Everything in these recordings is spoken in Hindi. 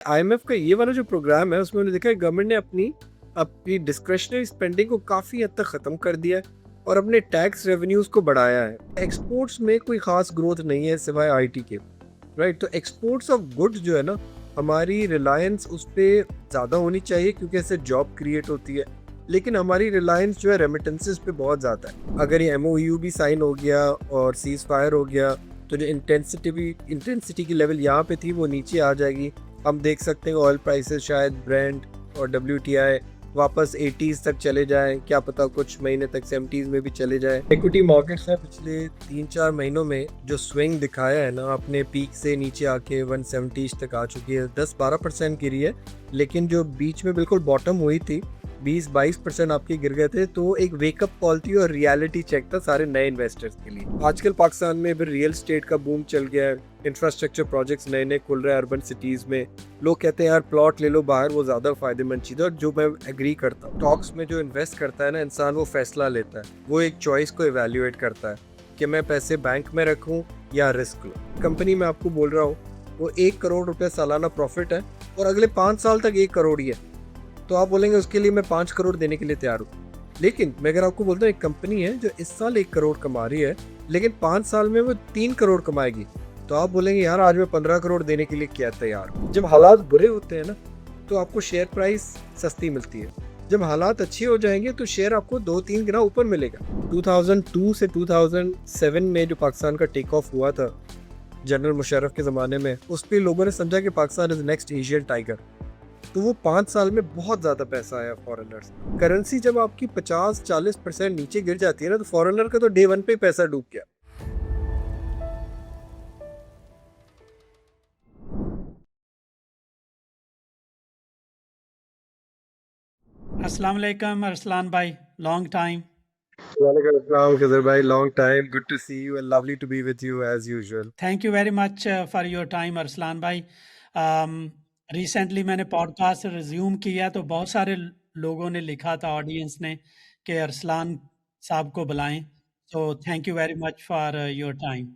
आईएमएफ का ये वाला जो प्रोग्राम है उसमें उन्होंने देखा है गवर्नमेंट ने अपनी अपनी डिस्क्रेशनरी स्पेंडिंग को काफ़ी हद तक ख़त्म कर दिया है और अपने टैक्स रेवेन्यूज़ को बढ़ाया है। एक्सपोर्ट्स में कोई ख़ास ग्रोथ नहीं है सिवाय आईटी के, राइट? तो एक्सपोर्ट्स ऑफ गुड्स जो है ना, हमारी रिलायंस उस पर ज़्यादा होनी चाहिए क्योंकि इससे जॉब क्रिएट होती है। लेकिन हमारी रिलायंस जो है रेमिटेंसेस पे बहुत ज़्यादा है। अगर ये एमओयू भी साइन हो गया और सीज फायर हो गया तो जो इंटेंसिटी की लेवल यहाँ पे थी वो नीचे आ जाएगी। हम देख सकते हैं ऑयल प्राइसेस शायद ब्रेंट और डब्ल्यूटीआई वापस 80s तक चले जाएं, क्या पता कुछ महीने तक 70s में भी चले जाएं। इक्विटी मार्केट्स ने पिछले 3-4 महीनों में जो स्विंग दिखाया है ना, अपने पीक से नीचे आके 170 तक आ चुकी है, 10-12% गिरी है। लेकिन जो बीच में बिल्कुल बॉटम हुई थी 20-22% आपके गिर गए थे, तो एक वेकअप कॉल थी और रियलिटी चेक था सारे नए इन्वेस्टर्स के लिए। आजकल पाकिस्तान में भी रियल स्टेट का बूम चल गया है, इंफ्रास्ट्रक्चर प्रोजेक्ट्स नए नए खुल रहे हैं अर्बन सिटीज में। लोग कहते हैं यार प्लॉट ले लो बाहर, वो ज़्यादा फायदेमंद चीज़ है, और जो मैं एग्री करता हूँ। स्टॉक्स में जो इन्वेस्ट करता है ना इंसान, वो फैसला लेता है, वो एक चॉइस को इवेल्युएट करता है कि मैं पैसे बैंक में रखूँ या रिस्क लूँ। कंपनी में आपको बोल रहा हूँ वो 1 करोड़ रुपये सालाना प्रॉफिट है और अगले 5 साल तक 1 करोड़ ही है, तो आप बोलेंगे उसके लिए मैं 5 करोड़ देने के लिए तैयार हूँ। लेकिन मैं अगर आपको बोलता हूँ एक कंपनी है जो इस साल 1 करोड़ कमा रही है लेकिन 5 साल में वो 3 करोड़ कमाएगी, तो आप बोलेंगे यार आज मैं 15 करोड़ देने के लिए क्या तैयार हूँ। जब हालात बुरे होते हैं ना तो आपको शेयर प्राइस सस्ती मिलती है, जब हालात अच्छे हो जाएंगे तो शेयर आपको 2-3 गुना ऊपर मिलेगा। 2002 से 2007 में जो पाकिस्तान का टेक ऑफ हुआ था जनरल मुशर्रफ के ज़माने में, उस पर लोगों ने समझा कि Pakistan is next Asian tiger, तो वो 5 साल में बहुत ज़्यादा पैसा आया फॉरेनर्स। करेंसी जब आपकी 50-40% नीचे गिर जाती है ना, तो फॉरेनर का तो डे वन पे पैसा डूब गया। अस्सलाम वालेकुम अरसलान भाई, लॉन्ग टाइम। वालेकुम अस्सलाम खिज़र भाई, long time, good to see you and lovely to be with you as usual. Thank you very much for your time Arsalan भाई। रिसेंटली मैंने पॉडकास्ट रिज्यूम किया तो बहुत सारे लोगों ने लिखा था, ऑडियंस ने, कि अरसलान साहब को बुलाएं। तो thank you very much for your time.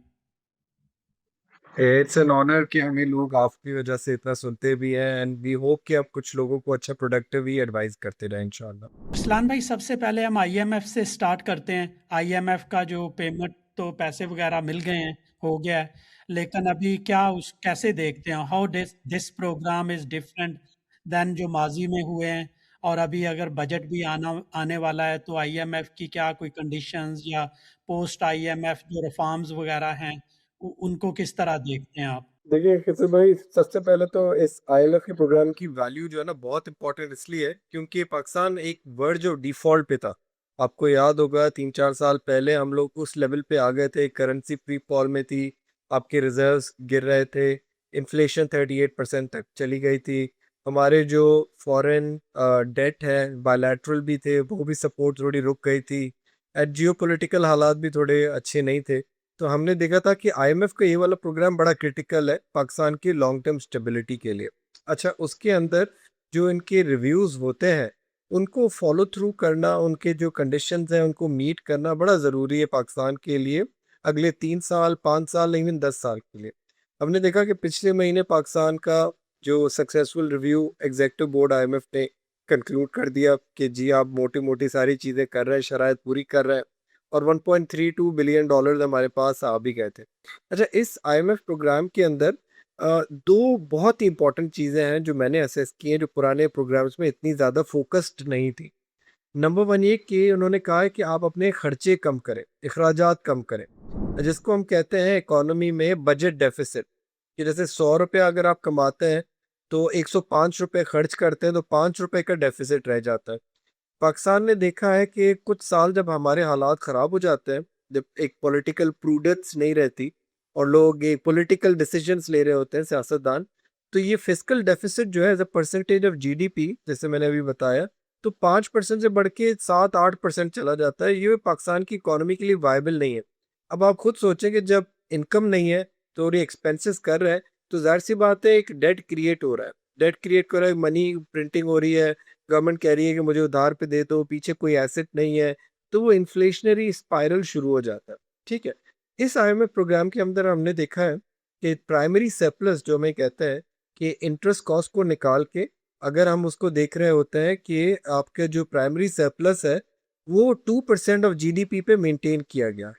It's an honour कि हमें लोग आपकी वजह से इतना सुनते भी हैं एंड वी होप कि आप कुछ लोगों को अच्छा प्रोडक्टिव ही एडवाइस करते रहें इंशाल्लाह। अरसलान भाई, सबसे पहले हम आईएमएफ से स्टार्ट करते हैं। आईएमएफ का जो पेमेंट, तो पैसे वगैरह मिल गए हैं, हो गया है, लेकिन अभी क्या उस कैसे देखते हैं, how this this programme is different then जो माजी में हुए हैं। और अभी अगर बजट भी आने वाला है तो आईएमएफ की क्या कोई कंडीशंस या पोस्ट आईएमएफ जो रिफॉर्म्स वगैरह हैं, उनको किस तरह देखते हैं आप? देखिए खिज़र भाई, सबसे पहले तो इस आईएलएफ के प्रोग्राम की वैल्यू जो है ना बहुत इंपॉर्टेंट इसलिए है क्योंकि पाकिस्तान एक वर्ड जो डिफॉल्ट पे था। आपको याद होगा 3-4 साल पहले हम लोग उस लेवल पे आ गए थे, करेंसी फ्री फॉल में थी, आपके रिजर्व्स गिर रहे थे, इन्फ्लेशन 38% तक चली गई थी, हमारे जो फॉरेन डेट है बायलैटरल भी थे वो भी सपोर्ट थोड़ी रुक गई थी, एंड जियोपॉलिटिकल हालात भी थोड़े अच्छे नहीं थे। तो हमने देखा था कि आईएमएफ का ये वाला प्रोग्राम बड़ा क्रिटिकल है पाकिस्तान की लॉन्ग टर्म स्टेबिलिटी के लिए। अच्छा, उसके अंदर जो इनके रिव्यूज़ होते हैं उनको फॉलो थ्रू करना, उनके जो कंडीशंस हैं उनको मीट करना बड़ा ज़रूरी है पाकिस्तान के लिए, अगले 3 साल 5 साल इवन 10 साल के लिए। हमने देखा कि पिछले महीने पाकिस्तान का जो successful review executive board IMF ने कंक्लूड कर दिया कि जी आप मोटी मोटी सारी चीज़ें कर रहे हैं, शराइत पूरी कर रहे हैं, और 1.32 बिलियन डॉलर्स हमारे पास आ भी गए थे। अच्छा, इस आईएमएफ प्रोग्राम के अंदर दो बहुत ही इंपॉर्टेंट चीज़ें हैं जो मैंने असेस की हैं जो पुराने प्रोग्राम्स में इतनी ज़्यादा फोकस्ड नहीं थी। नंबर वन ये कि उन्होंने कहा है कि आप अपने खर्चे कम करें, अखराजात कम करें, जिसको हम कहते हैं इकोनॉमी में बजट डेफिसिट। कि जैसे 100 रुपये अगर आप कमाते हैं तो 105 रुपये खर्च करते हैं तो 5 रुपये का डेफिसिट रह जाता है। पाकिस्तान ने देखा है कि कुछ साल जब हमारे हालात ख़राब हो जाते हैं, जब एक पॉलिटिकल प्रूडेंस नहीं रहती और लोग एक पॉलिटिकल डिसीजंस ले रहे होते हैं सियासतदान, तो ये फिस्कल डेफिसिट जो है as a percentage of GDP, जैसे मैंने अभी बताया, तो 5% से बढ़ के 7-8% चला जाता है। ये पाकिस्तान की इकोनॉमी के लिए वायबल नहीं है। अब आप खुद सोचें कि जब इनकम नहीं है तो और ये एक्सपेंसेस कर रहा है, तो जाहिर सी बात है एक डेट क्रिएट हो रहा है, डेट क्रिएट कर रहा है, मनी प्रिंटिंग हो रही है, गवर्नमेंट कह रही है कि मुझे उधार पे दे दो, पीछे कोई एसेट नहीं है, तो वो इन्फ्लेशनरी स्पाइरल शुरू हो जाता है। ठीक है, इस आईएमएफ प्रोग्राम के अंदर हमने देखा है कि प्राइमरी सरप्लस जो हमें कहते हैं कि इंटरेस्ट कॉस्ट को निकाल के अगर हम उसको देख रहे होते हैं कि आपका जो प्राइमरी सरप्लस है वो 2% ऑफ जीडीपी पे मेंटेन किया गया है,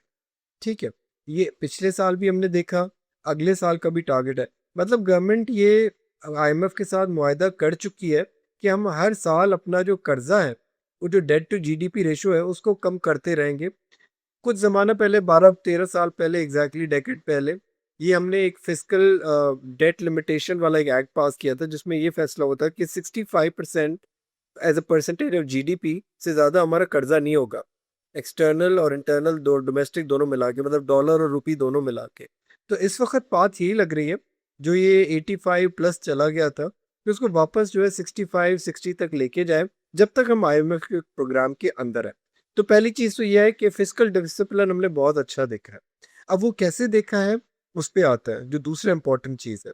ठीक है। ये पिछले साल भी हमने देखा, अगले साल का भी टारगेट है। मतलब गवर्नमेंट ये आईएमएफ के साथ मुआहदा कर चुकी है कि हम हर साल अपना जो कर्जा है, वो जो डेट टू जीडीपी रेशो है उसको कम करते रहेंगे। कुछ ज़माना पहले 12-13 साल पहले एग्जैक्टली डेकेड पहले ये हमने एक फिजिकल डेट लिमिटेशन वाला एक एक्ट पास किया था जिसमें ये फैसला होता है कि 65% as a percentage of GDP से ज़्यादा हमारा कर्जा नहीं होगा, एक्सटर्नल और इंटरनल दो डोमेस्टिक दोनों मिला के, मतलब डॉलर और रुपी दोनों मिला के। तो इस वक्त बात यही लग रही है, जो ये 85 प्लस चला गया था कि उसको वापस जो है 65-60 तक लेके जाए, जब तक हम आईएमएफ के प्रोग्राम के अंदर है। तो पहली चीज़ तो यह है कि फिजिकल डिसिप्लिन हमने बहुत अच्छा देखा है। अब वो कैसे देखा है उस पे आता है, जो दूसरा इंपॉर्टेंट चीज़ है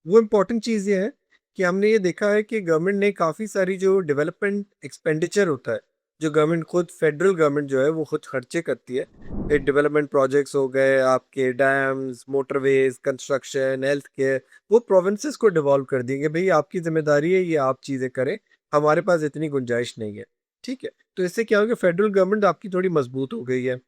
वो इम्पोर्टेंट चीज़ ये है कि हमने ये देखा है कि गवर्नमेंट ने काफ़ी सारी जो डेवलपमेंट एक्सपेंडिचर होता है, जो गवर्नमेंट खुद फेडरल गवर्नमेंट जो है वो खुद खर्चे करती है, ये डेवलपमेंट प्रोजेक्ट्स हो गए आपके, dams, motorways, construction, health care, वो प्रोविंसेस को डिवॉल्व कर दिए कि भाई आपकी जिम्मेदारी है, ये आप चीज़ें करें, हमारे पास इतनी गुंजाइश नहीं है, ठीक है। तो इससे क्या होगा, फेडरल गवर्नमेंट आपकी थोड़ी मजबूत हो गई है।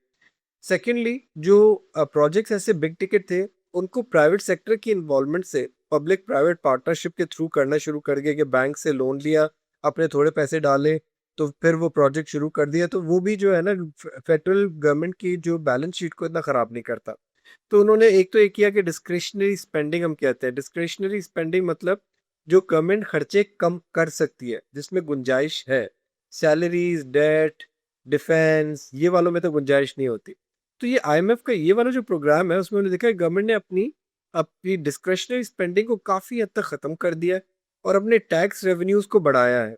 सेकेंडली जो प्रोजेक्ट्स ऐसे बिग टिकट थे, उनको प्राइवेट सेक्टर की इन्वॉल्वमेंट से पब्लिक प्राइवेट पार्टनरशिप के थ्रू करना शुरू कर दिया कि बैंक से लोन लिया, अपने थोड़े पैसे डाले, तो फिर वो प्रोजेक्ट शुरू कर दिया, तो वो भी जो है ना फेडरल गवर्नमेंट की जो बैलेंस शीट को इतना ख़राब नहीं करता। तो उन्होंने एक तो ये किया कि डिस्क्रिशनरी स्पेंडिंग हम कहते हैं, डिस्क्रिशनरी स्पेंडिंग मतलब जो गवर्नमेंट खर्चे कम कर सकती है जिसमें गुंजाइश है, सैलरीज, डेट, डिफेंस, ये वालों में तो गुंजाइश नहीं होती। तो ये आईएमएफ का ये वाला जो प्रोग्राम है उसमें उन्होंने देखा है गवर्नमेंट ने अपनी अपनी डिस्क्रिशनरी स्पेंडिंग को काफ़ी हद तक ख़त्म कर दिया है और अपने टैक्स रेवेन्यूज़ को बढ़ाया है।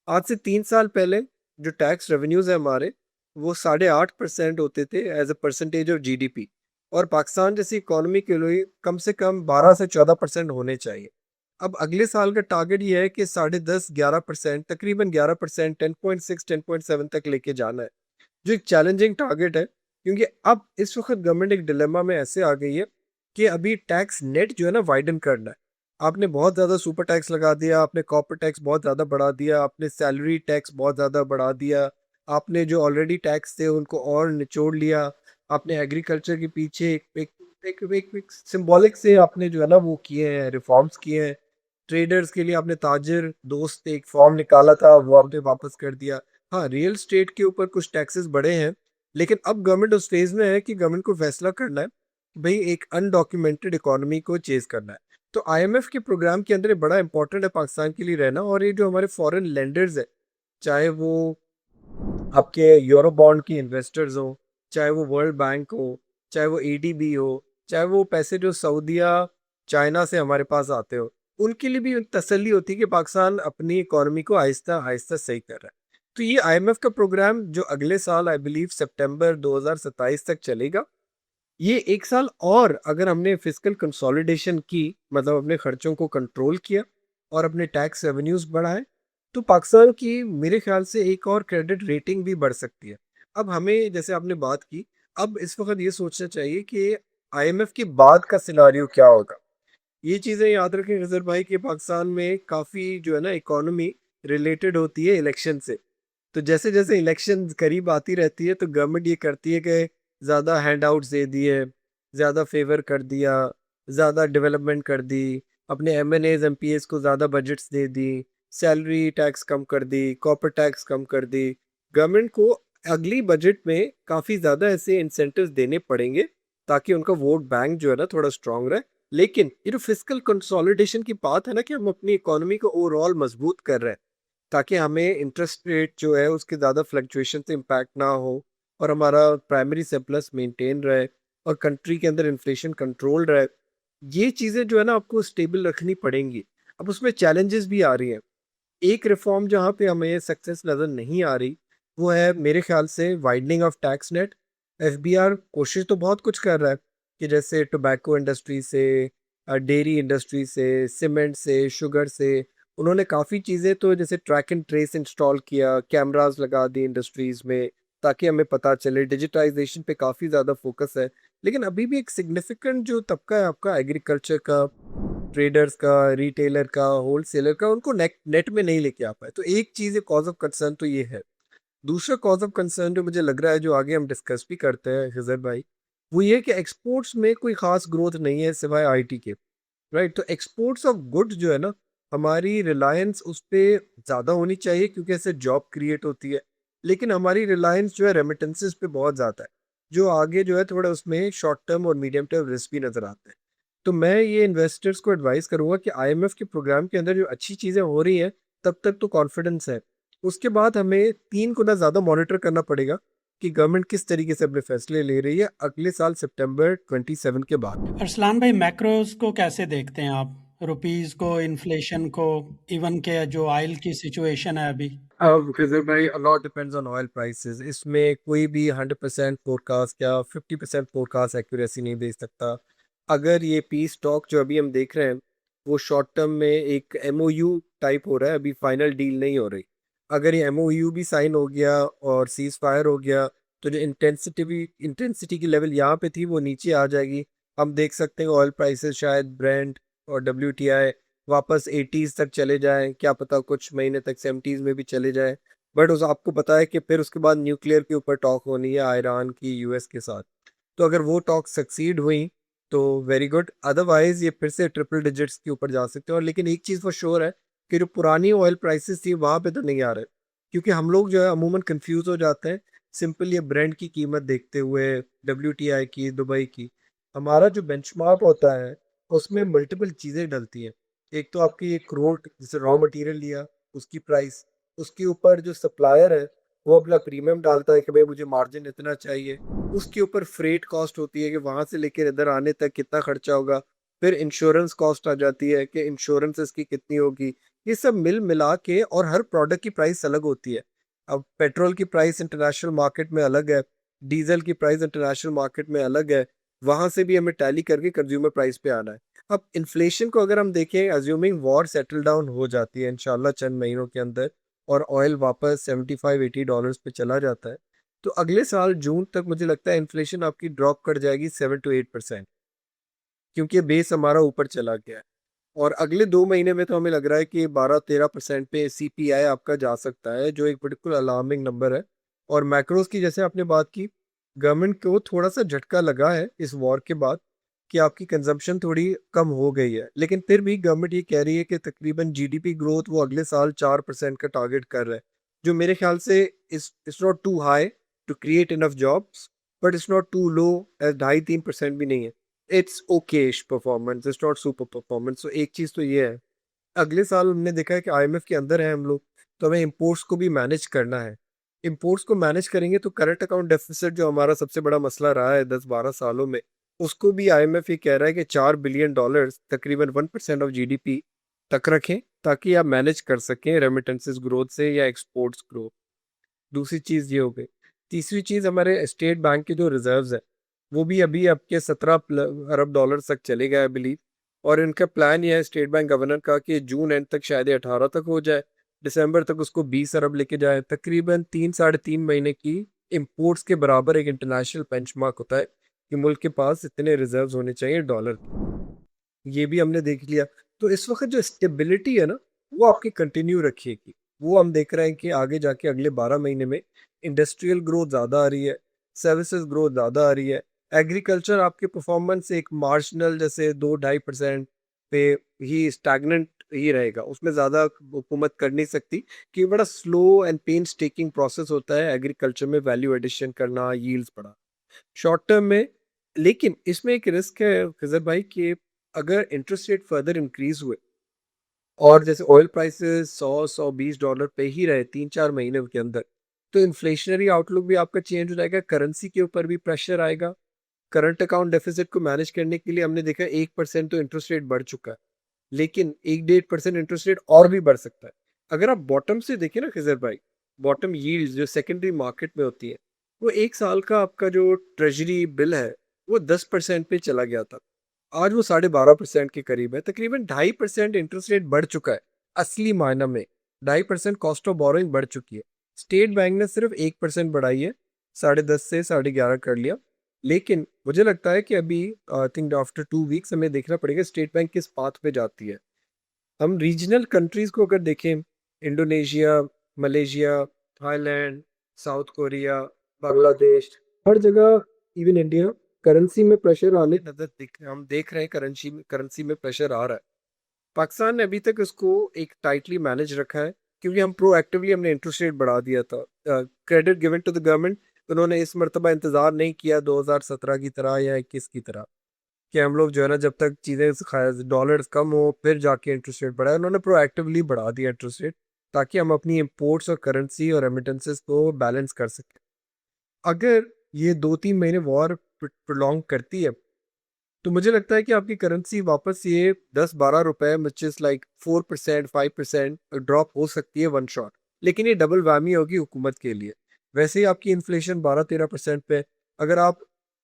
आज से 3 साल पहले जो टैक्स रेवेन्यूज़ है हमारे, वो 8.5% होते थे as a percentage of GDP, और पाकिस्तान जैसी इकोनॉमी के लिए कम से कम 12 से 14% होने चाहिए। अब अगले साल का टारगेट ये है कि 10.5-11%, तकरीबन 11%, 10.6 10.7 तक लेके जाना है, जो एक चैलेंजिंग टारगेट है, क्योंकि अब इस वक्त गवर्नमेंट एक डिलेमा में ऐसे आ गई है कि अभी टैक्स नेट जो है ना वाइडन करना है। आपने बहुत ज़्यादा सुपर टैक्स लगा दिया, आपने कॉर्पोरेट टैक्स बहुत ज़्यादा बढ़ा दिया, आपने सैलरी टैक्स बहुत ज़्यादा बढ़ा दिया, आपने जो ऑलरेडी टैक्स थे उनको और निचोड़ लिया, आपने एग्रीकल्चर के पीछे एक सिंबॉलिक से आपने जो है ना वो किए हैं, रिफॉर्म्स किए हैं। ट्रेडर्स के लिए आपने ताजिर दोस्त एक फॉर्म निकाला था, वो आपने वापस कर दिया। हाँ, रियल स्टेट के ऊपर कुछ टैक्सेस बढ़े हैं, लेकिन अब गवर्नमेंट उस फेज में है कि गवर्नमेंट को फैसला करना है, भाई एक अनडॉक्यूमेंटेड इकोनॉमी को चेज करना है। तो आईएमएफ के प्रोग्राम के अंदर ये बड़ा इंपॉर्टेंट है पाकिस्तान के लिए रहना, और ये जो हमारे फॉरेन लेंडर्स है, चाहे वो आपके यूरो बॉन्ड की इन्वेस्टर्स हो, चाहे वो वर्ल्ड बैंक हो, चाहे वो एडीबी हो, चाहे वो पैसे जो सऊदीया, चाइना से हमारे पास आते हो, उनके लिए भी तसल्ली होती है कि पाकिस्तान अपनी इकोनॉमी को आहिस्ता आहिस्ता सही कर रहा है। तो ये आईएमएफ का प्रोग्राम जो अगले साल आई बिलीव सितंबर 2027 तक चलेगा, ये एक साल और अगर हमने फिजिकल कंसोलिडेशन की, मतलब अपने खर्चों को कंट्रोल किया और अपने टैक्स रेवेन्यूज बढ़ाए, तो पाकिस्तान की मेरे ख्याल से एक और क्रेडिट रेटिंग भी बढ़ सकती है। अब हमें, जैसे आपने बात की, अब इस वक्त ये सोचना चाहिए कि आईएमएफ के बाद का सिनारियो क्या होगा। ये चीज़ें याद रखें गजर भाई कि पाकिस्तान में काफ़ी जो है ना इकोनॉमी रिलेटेड होती है इलेक्शन से। तो जैसे जैसे इलेक्शन करीब आती रहती है तो गवर्नमेंट ये करती है कि ज़्यादा हैंडआउट्स दे दिए, ज़्यादा फेवर कर दिया, ज़्यादा डेवलपमेंट कर दी, अपने एमएनएज एमपीएस को ज़्यादा बजट्स दे दी, सैलरी टैक्स कम कर दी, कॉर्पोरेट टैक्स कम कर दी। गवर्नमेंट को अगली बजट में काफ़ी ज़्यादा ऐसे इंसेंटिव्स देने पड़ेंगे ताकि उनका वोट बैंक जो है ना थोड़ा स्ट्रांग रहे। लेकिन ये जो फिजिकल कंसोलिडेशन की बात है ना, कि हम अपनी इकोनॉमी को ओवरऑल मजबूत कर रहे हैं ताकि हमें इंटरेस्ट रेट जो है उसके ज़्यादा फ्लक्चुएशन से इम्पैक्ट ना हो, और हमारा प्राइमरी सरप्लस मेंटेन रहे, और कंट्री के अंदर इन्फ्लेशन कंट्रोल रहे। ये चीज़ें जो है ना आपको स्टेबल रखनी पड़ेंगी। अब उसमें चैलेंजेस भी आ रही हैं। एक रिफॉर्म जहाँ पे हमें सक्सेस नज़र नहीं आ रही, वो है मेरे ख्याल से widening of tax net. FBR कोशिश तो बहुत कुछ कर रहा है कि जैसे टोबैको इंडस्ट्री से, डेयरी इंडस्ट्री से, सीमेंट से, शुगर से, उन्होंने काफ़ी चीज़ें तो जैसे ट्रैक एंड ट्रेस इंस्टॉल किया, कैमरास लगा दी इंडस्ट्रीज़ में ताकि हमें पता चले, डिजिटाइजेशन पे काफ़ी ज़्यादा फोकस है। लेकिन अभी भी एक सिग्निफिकेंट जो तबका है आपका एग्रीकल्चर का, ट्रेडर्स का, रिटेलर का, होलसेलर का, उनको नेट नेट में नहीं लेके आ पाए। तो एक चीज़, कॉज ऑफ कंसर्न तो ये है। दूसरा कॉज ऑफ कंसर्न जो मुझे लग रहा है, जो आगे हम डिस्कस भी करते हैं खिजर भाई, वो ये है कि एक्सपोर्ट्स में कोई खास ग्रोथ नहीं है सिवाय आईटी के। राइट, तो एक्सपोर्ट्स ऑफ गुड्स जो है ना, हमारी रिलायंस उस पर ज़्यादा होनी चाहिए क्योंकि ऐसे जॉब क्रिएट होती है। लेकिन हमारी रिलायंस जो है रेमिटेंसेस पे बहुत ज़्यादा है, जो आगे जो है थोड़ा उसमें शॉर्ट टर्म और मीडियम टर्म रिस्क भी नज़र आते हैं। तो मैं ये इन्वेस्टर्स को एडवाइस करूंगा कि आईएमएफ के प्रोग्राम के अंदर जो अच्छी चीज़ें हो रही हैं, तब तक तो कॉन्फिडेंस है। उसके बाद हमें 3 गुना ज़्यादा मॉनिटर करना पड़ेगा कि गवर्नमेंट किस तरीके से अपने फैसले ले रही है अगले साल सितंबर 27 के बाद। अरसलान भाई, मैक्रोज को कैसे देखते हैं आप? रुपीस को, इन्फ्लेशन को, इवन के जो ऑयल की सिचुएशन है अभी। अब खिजर भाई, a lot depends on oil prices. इसमें कोई भी 100% फोरकास्ट या 50% फोरकास्ट एक्यूरेसी नहीं दे सकता। अगर ये पीस टॉक जो अभी हम देख रहे हैं, वो शॉर्ट टर्म में एक एमओयू टाइप हो रहा है, अभी फाइनल डील नहीं हो रही। अगर ये एमओयू भी साइन हो गया और सीज फायर हो गया, तो जो इंटेंसिटी की लेवल यहाँ पे थी वो नीचे आ जाएगी। हम देख सकते हैं ऑयल प्राइसेस शायद ब्रेंट और डब्ल्यूटीआई वापस 80s तक चले जाएं, क्या पता कुछ महीने तक 70s में भी चले जाएं। बट उस आपको पता है कि फिर उसके बाद न्यूक्लियर के ऊपर टॉक होनी है ईरान की, यूएस के साथ। तो अगर वो टॉक सक्सीड हुई तो वेरी गुड, अदरवाइज ये फिर से ट्रिपल डिजिट्स के ऊपर जा सकते हो। और लेकिन एक चीज़ फॉर श्योर है कि जो पुरानी ऑयल प्राइसेस थी वहाँ पे तो नहीं आ रहे, क्योंकि हम लोग जो है अमूमन कंफ्यूज हो जाते हैं सिंपल ये ब्रांड की कीमत देखते हुए, डब्ल्यूटीआई की, दुबई की। हमारा जो बेंचमार्क होता है उसमें मल्टीपल चीज़ें डलती हैं। एक तो आपकी ये क्रूड, जैसे रॉ मटेरियल लिया, उसकी प्राइस, उसके ऊपर जो सप्लायर है वो अपना प्रीमियम डालता है कि भाई मुझे मार्जिन इतना चाहिए। उसके ऊपर फ्रेट कॉस्ट होती है कि वहां से लेकर इधर आने तक कितना खर्चा होगा। फिर इंश्योरेंस कॉस्ट आ जाती है कि इंश्योरेंस इसकी कितनी होगी। ये सब मिल मिला के, और हर प्रोडक्ट की प्राइस अलग होती है। अब पेट्रोल की प्राइस इंटरनेशनल मार्केट में अलग है, डीजल की प्राइस इंटरनेशनल मार्केट में अलग है। वहां से भी हमें टैली करके कंज्यूमर प्राइस पे आना है। अब इन्फ्लेशन को अगर हम देखें, अज्यूमिंग वॉर सेटल डाउन हो जाती है इंशाल्लाह चंद महीनों के अंदर, और ऑयल वापस $75-80 पे चला जाता है, तो अगले साल जून तक मुझे लगता है इन्फ्लेशन आपकी ड्रॉप कर जाएगी 7 to 8%, क्योंकि बेस हमारा ऊपर चला गया है। और अगले 2 महीने में तो हमें लग रहा है कि 12-13% पे सीपीआई आपका जा सकता है, जो एक बिल्कुल अलार्मिंग नंबर है। और मैक्रोस की जैसे आपने बात की, गवर्नमेंट को थोड़ा सा झटका लगा है इस वॉर के बाद कि आपकी कंजम्पशन थोड़ी कम हो गई है। लेकिन फिर भी गवर्नमेंट ये कह रही है कि तकरीबन जीडीपी ग्रोथ वो अगले साल 4% का टारगेट कर रहा है, जो मेरे ख्याल से it's not too high to create enough jobs, but it's not too low, 2.5-3% भी नहीं है। It's okayish performance, it's not super performance. तो एक चीज़ तो ये है, अगले साल हमने देखा है कि आईएमएफ के अंदर है हम लोग, तो हमें इंपोर्ट्स को भी मैनेज करना है। इंपोर्ट्स को मैनेज करेंगे तो करंट अकाउंट डेफिसिट जो हमारा सबसे बड़ा मसला रहा है 10-12 सालों में, उसको भी आईएमएफ ये कह रहा है कि $4 बिलियन, तकरीबन 1% ऑफ जीडीपी तक रखें, ताकि आप मैनेज कर सकें रेमिटेंसेस ग्रोथ से या एक्सपोर्ट्स ग्रोथ। दूसरी चीज़ ये हो गई। तीसरी चीज़, हमारे स्टेट बैंक के जो रिजर्व्स है वो भी अभी आपके 17 अरब डॉलर तक चले गए आई बिलीव। और इनका प्लान ये है स्टेट बैंक गवर्नर का कि जून एंड तक शायद ये 18 तक हो जाए, दिसंबर तक उसको 20 अरब लेके जाए। तकरीबन 3-3.5 महीने की इम्पोर्ट्स के बराबर एक इंटरनेशनल बेंचमार्क होता है कि मुल्क के पास इतने रिजर्व्स होने चाहिए डॉलर के। ये भी हमने देख लिया। तो इस वक्त जो स्टेबिलिटी है ना, वो आपकी कंटिन्यू रखिएगी। वो हम देख रहे हैं कि आगे जाके अगले 12 महीने में इंडस्ट्रियल ग्रोथ ज़्यादा आ रही है, सर्विसेज ग्रोथ ज़्यादा आ रही है। एग्रीकल्चर आपके परफॉर्मेंस एक मार्जिनल जैसे 2-2.5% पे ही स्टैग्नेंट ही रहेगा, उसमें ज़्यादा हुकूमत कर नहीं सकती, कि बड़ा slow and pain taking process होता है एग्रीकल्चर में वैल्यू एडिशन करना, यील्ड्स बढ़ा शॉर्ट टर्म में। लेकिन इसमें एक रिस्क है खजर भाई कि अगर इंटरेस्ट रेट फर्दर इंक्रीज हुए और जैसे ऑयल प्राइसेस 100-120 डॉलर पे ही रहे 3-4 महीने के अंदर, तो इन्फ्लेशनरी आउटलुक भी आपका चेंज हो जाएगा, करेंसी के ऊपर भी प्रेशर आएगा। करंट अकाउंट डेफिसिट को मैनेज करने के लिए हमने देखा 1% तो इंटरेस्ट रेट बढ़ चुका है, लेकिन 1-1.5% इंटरेस्ट रेट और भी बढ़ सकता है। अगर आप बॉटम से देखें ना खिजर भाई, बॉटम यील्ड जो सेकेंडरी मार्केट में होती है, वो 1 साल का आपका जो ट्रेजरी बिल है वो 10% पे चला गया था, आज वो 12.5% के करीब है। तकरीबन 2.5% इंटरेस्ट रेट बढ़ चुका है। असली मायना में 2.5% कॉस्ट ऑफ बोरोइंग बढ़ चुकी है। स्टेट बैंक ने सिर्फ 1% बढ़ाई है, 10.5 से 11.5 कर लिया। लेकिन मुझे लगता है कि अभी आई थिंक आफ्टर 2 वीक्स हमें देखना पड़ेगा स्टेट बैंक किस पाथ पे जाती है। हम रीजनल कंट्रीज को अगर देखें, Indonesia, Malaysia, Thailand, South Korea, Bangladesh, हर जगह, इवन इंडिया, करेंसी में प्रेशर आने नजर दिख हम देख रहे हैं, करेंसी में प्रेशर आ रहा है। पाकिस्तान ने अभी तक इसको एक टाइटली मैनेज रखा है, क्योंकि हम प्रोएक्टिवली हमने इंटरेस्ट रेट बढ़ा दिया था। Credit given to the government, उन्होंने इस मरतबा इंतजार नहीं किया 2017 की तरह या 21 की तरह, कि हम लोग जो है ना जब तक चीज़ें डॉलर्स कम हो फिर जाके इंटरेस्ट रेट बढ़ाए। उन्होंने प्रोएक्टिवली बढ़ा दिया इंटरेस्ट रेट, ताकि हम अपनी इंपोर्ट्स और करेंसी और रेमिटेंसेस को बैलेंस कर सकें। अगर ये 2-3 महीने वॉर प्रोलॉन्ग करती है, तो मुझे लगता है कि आपकी करेंसी वापस ये 10-12 रुपए, विच इज़ लाइक 4% 5% ड्रॉप हो सकती है वन शॉट। लेकिन ये डबल वैमी होगी हुकूमत के लिए। वैसे ही आपकी इन्फ्लेशन 12-13% पे, अगर आप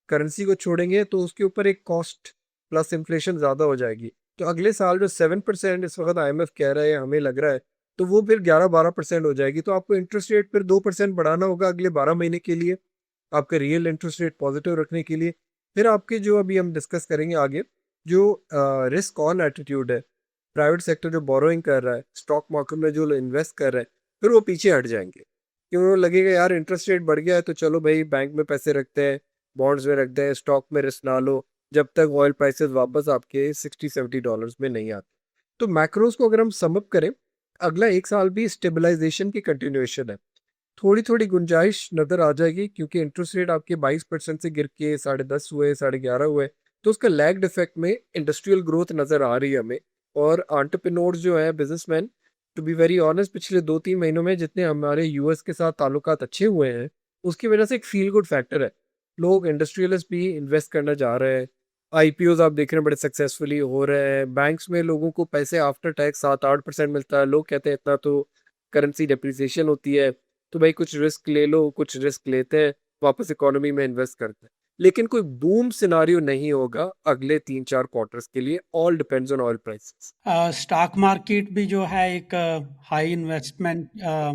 करेंसी को छोड़ेंगे तो उसके ऊपर एक कॉस्ट प्लस इन्फ्लेशन ज़्यादा हो जाएगी। तो अगले साल जो 7% इस वक्त IMF कह रहा है, हमें लग रहा है, तो वो फिर 11-12% हो जाएगी। तो आपको इंटरेस्ट रेट फिर 2% बढ़ाना होगा अगले 12 महीने के लिए, आपका रियल इंटरेस्ट रेट पॉजिटिव रखने के लिए। फिर आपके जो अभी हम डिस्कस करेंगे आगे, जो रिस्क ऑन एटीट्यूड है, प्राइवेट सेक्टर जो बोरोइंग कर रहा है, स्टॉक मार्केट में जो इन्वेस्ट कर रहे हैं, फिर वो पीछे हट जाएंगे, क्योंकि उनको लगेगा यार इंटरेस्ट रेट बढ़ गया है, तो चलो भाई बैंक में पैसे रखते हैं, बॉन्ड्स में रखते हैं, स्टॉक में रिस्क ना लो, जब तक ऑयल प्राइसेस वापस आपके $60-70 में नहीं आते। तो मैक्रोस को अगर हम समअप करें, अगला 1 साल भी स्टेबलाइजेशन की कंटिन्यूएशन है। थोड़ी थोड़ी गुंजाइश नजर आ जाएगी, क्योंकि इंटरेस्ट रेट आपके 22% से गिर के 10.5 हुए, 11.5 हुए, तो उसका लैग्ड इफेक्ट में इंडस्ट्रियल ग्रोथ नजर आ रही है हमें। और एंटरप्रेन्योर्स जो है, businessman, to be very honest, पिछले 2-3 महीनों में जितने हमारे यूएस के साथ ताल्लुकात अच्छे हुए हैं, उसकी वजह से एक फील गुड फैक्टर है। लोग इंडस्ट्रियलिस्ट भी इन्वेस्ट करना चाह रहे हैं। आईपीओज आप देख रहे हैं बड़े सक्सेसफुली हो रहे हैं। बैंक्स में लोगों को पैसे आफ्टर टैक्स 7-8% मिलता है। लोग कहते हैं इतना तो करेंसी डेप्रिसिएशन होती है, तो भाई कुछ रिस्क ले लो, कुछ रिस्क लेते हैं, वापस इकोनॉमी में इन्वेस्ट करते हैं। लेकिन कोई बूम सिनारियो नहीं होगा अगले 3-4 क्वार्टर्स के लिए। All depends on oil prices. Stock market भी जो है एक high investment,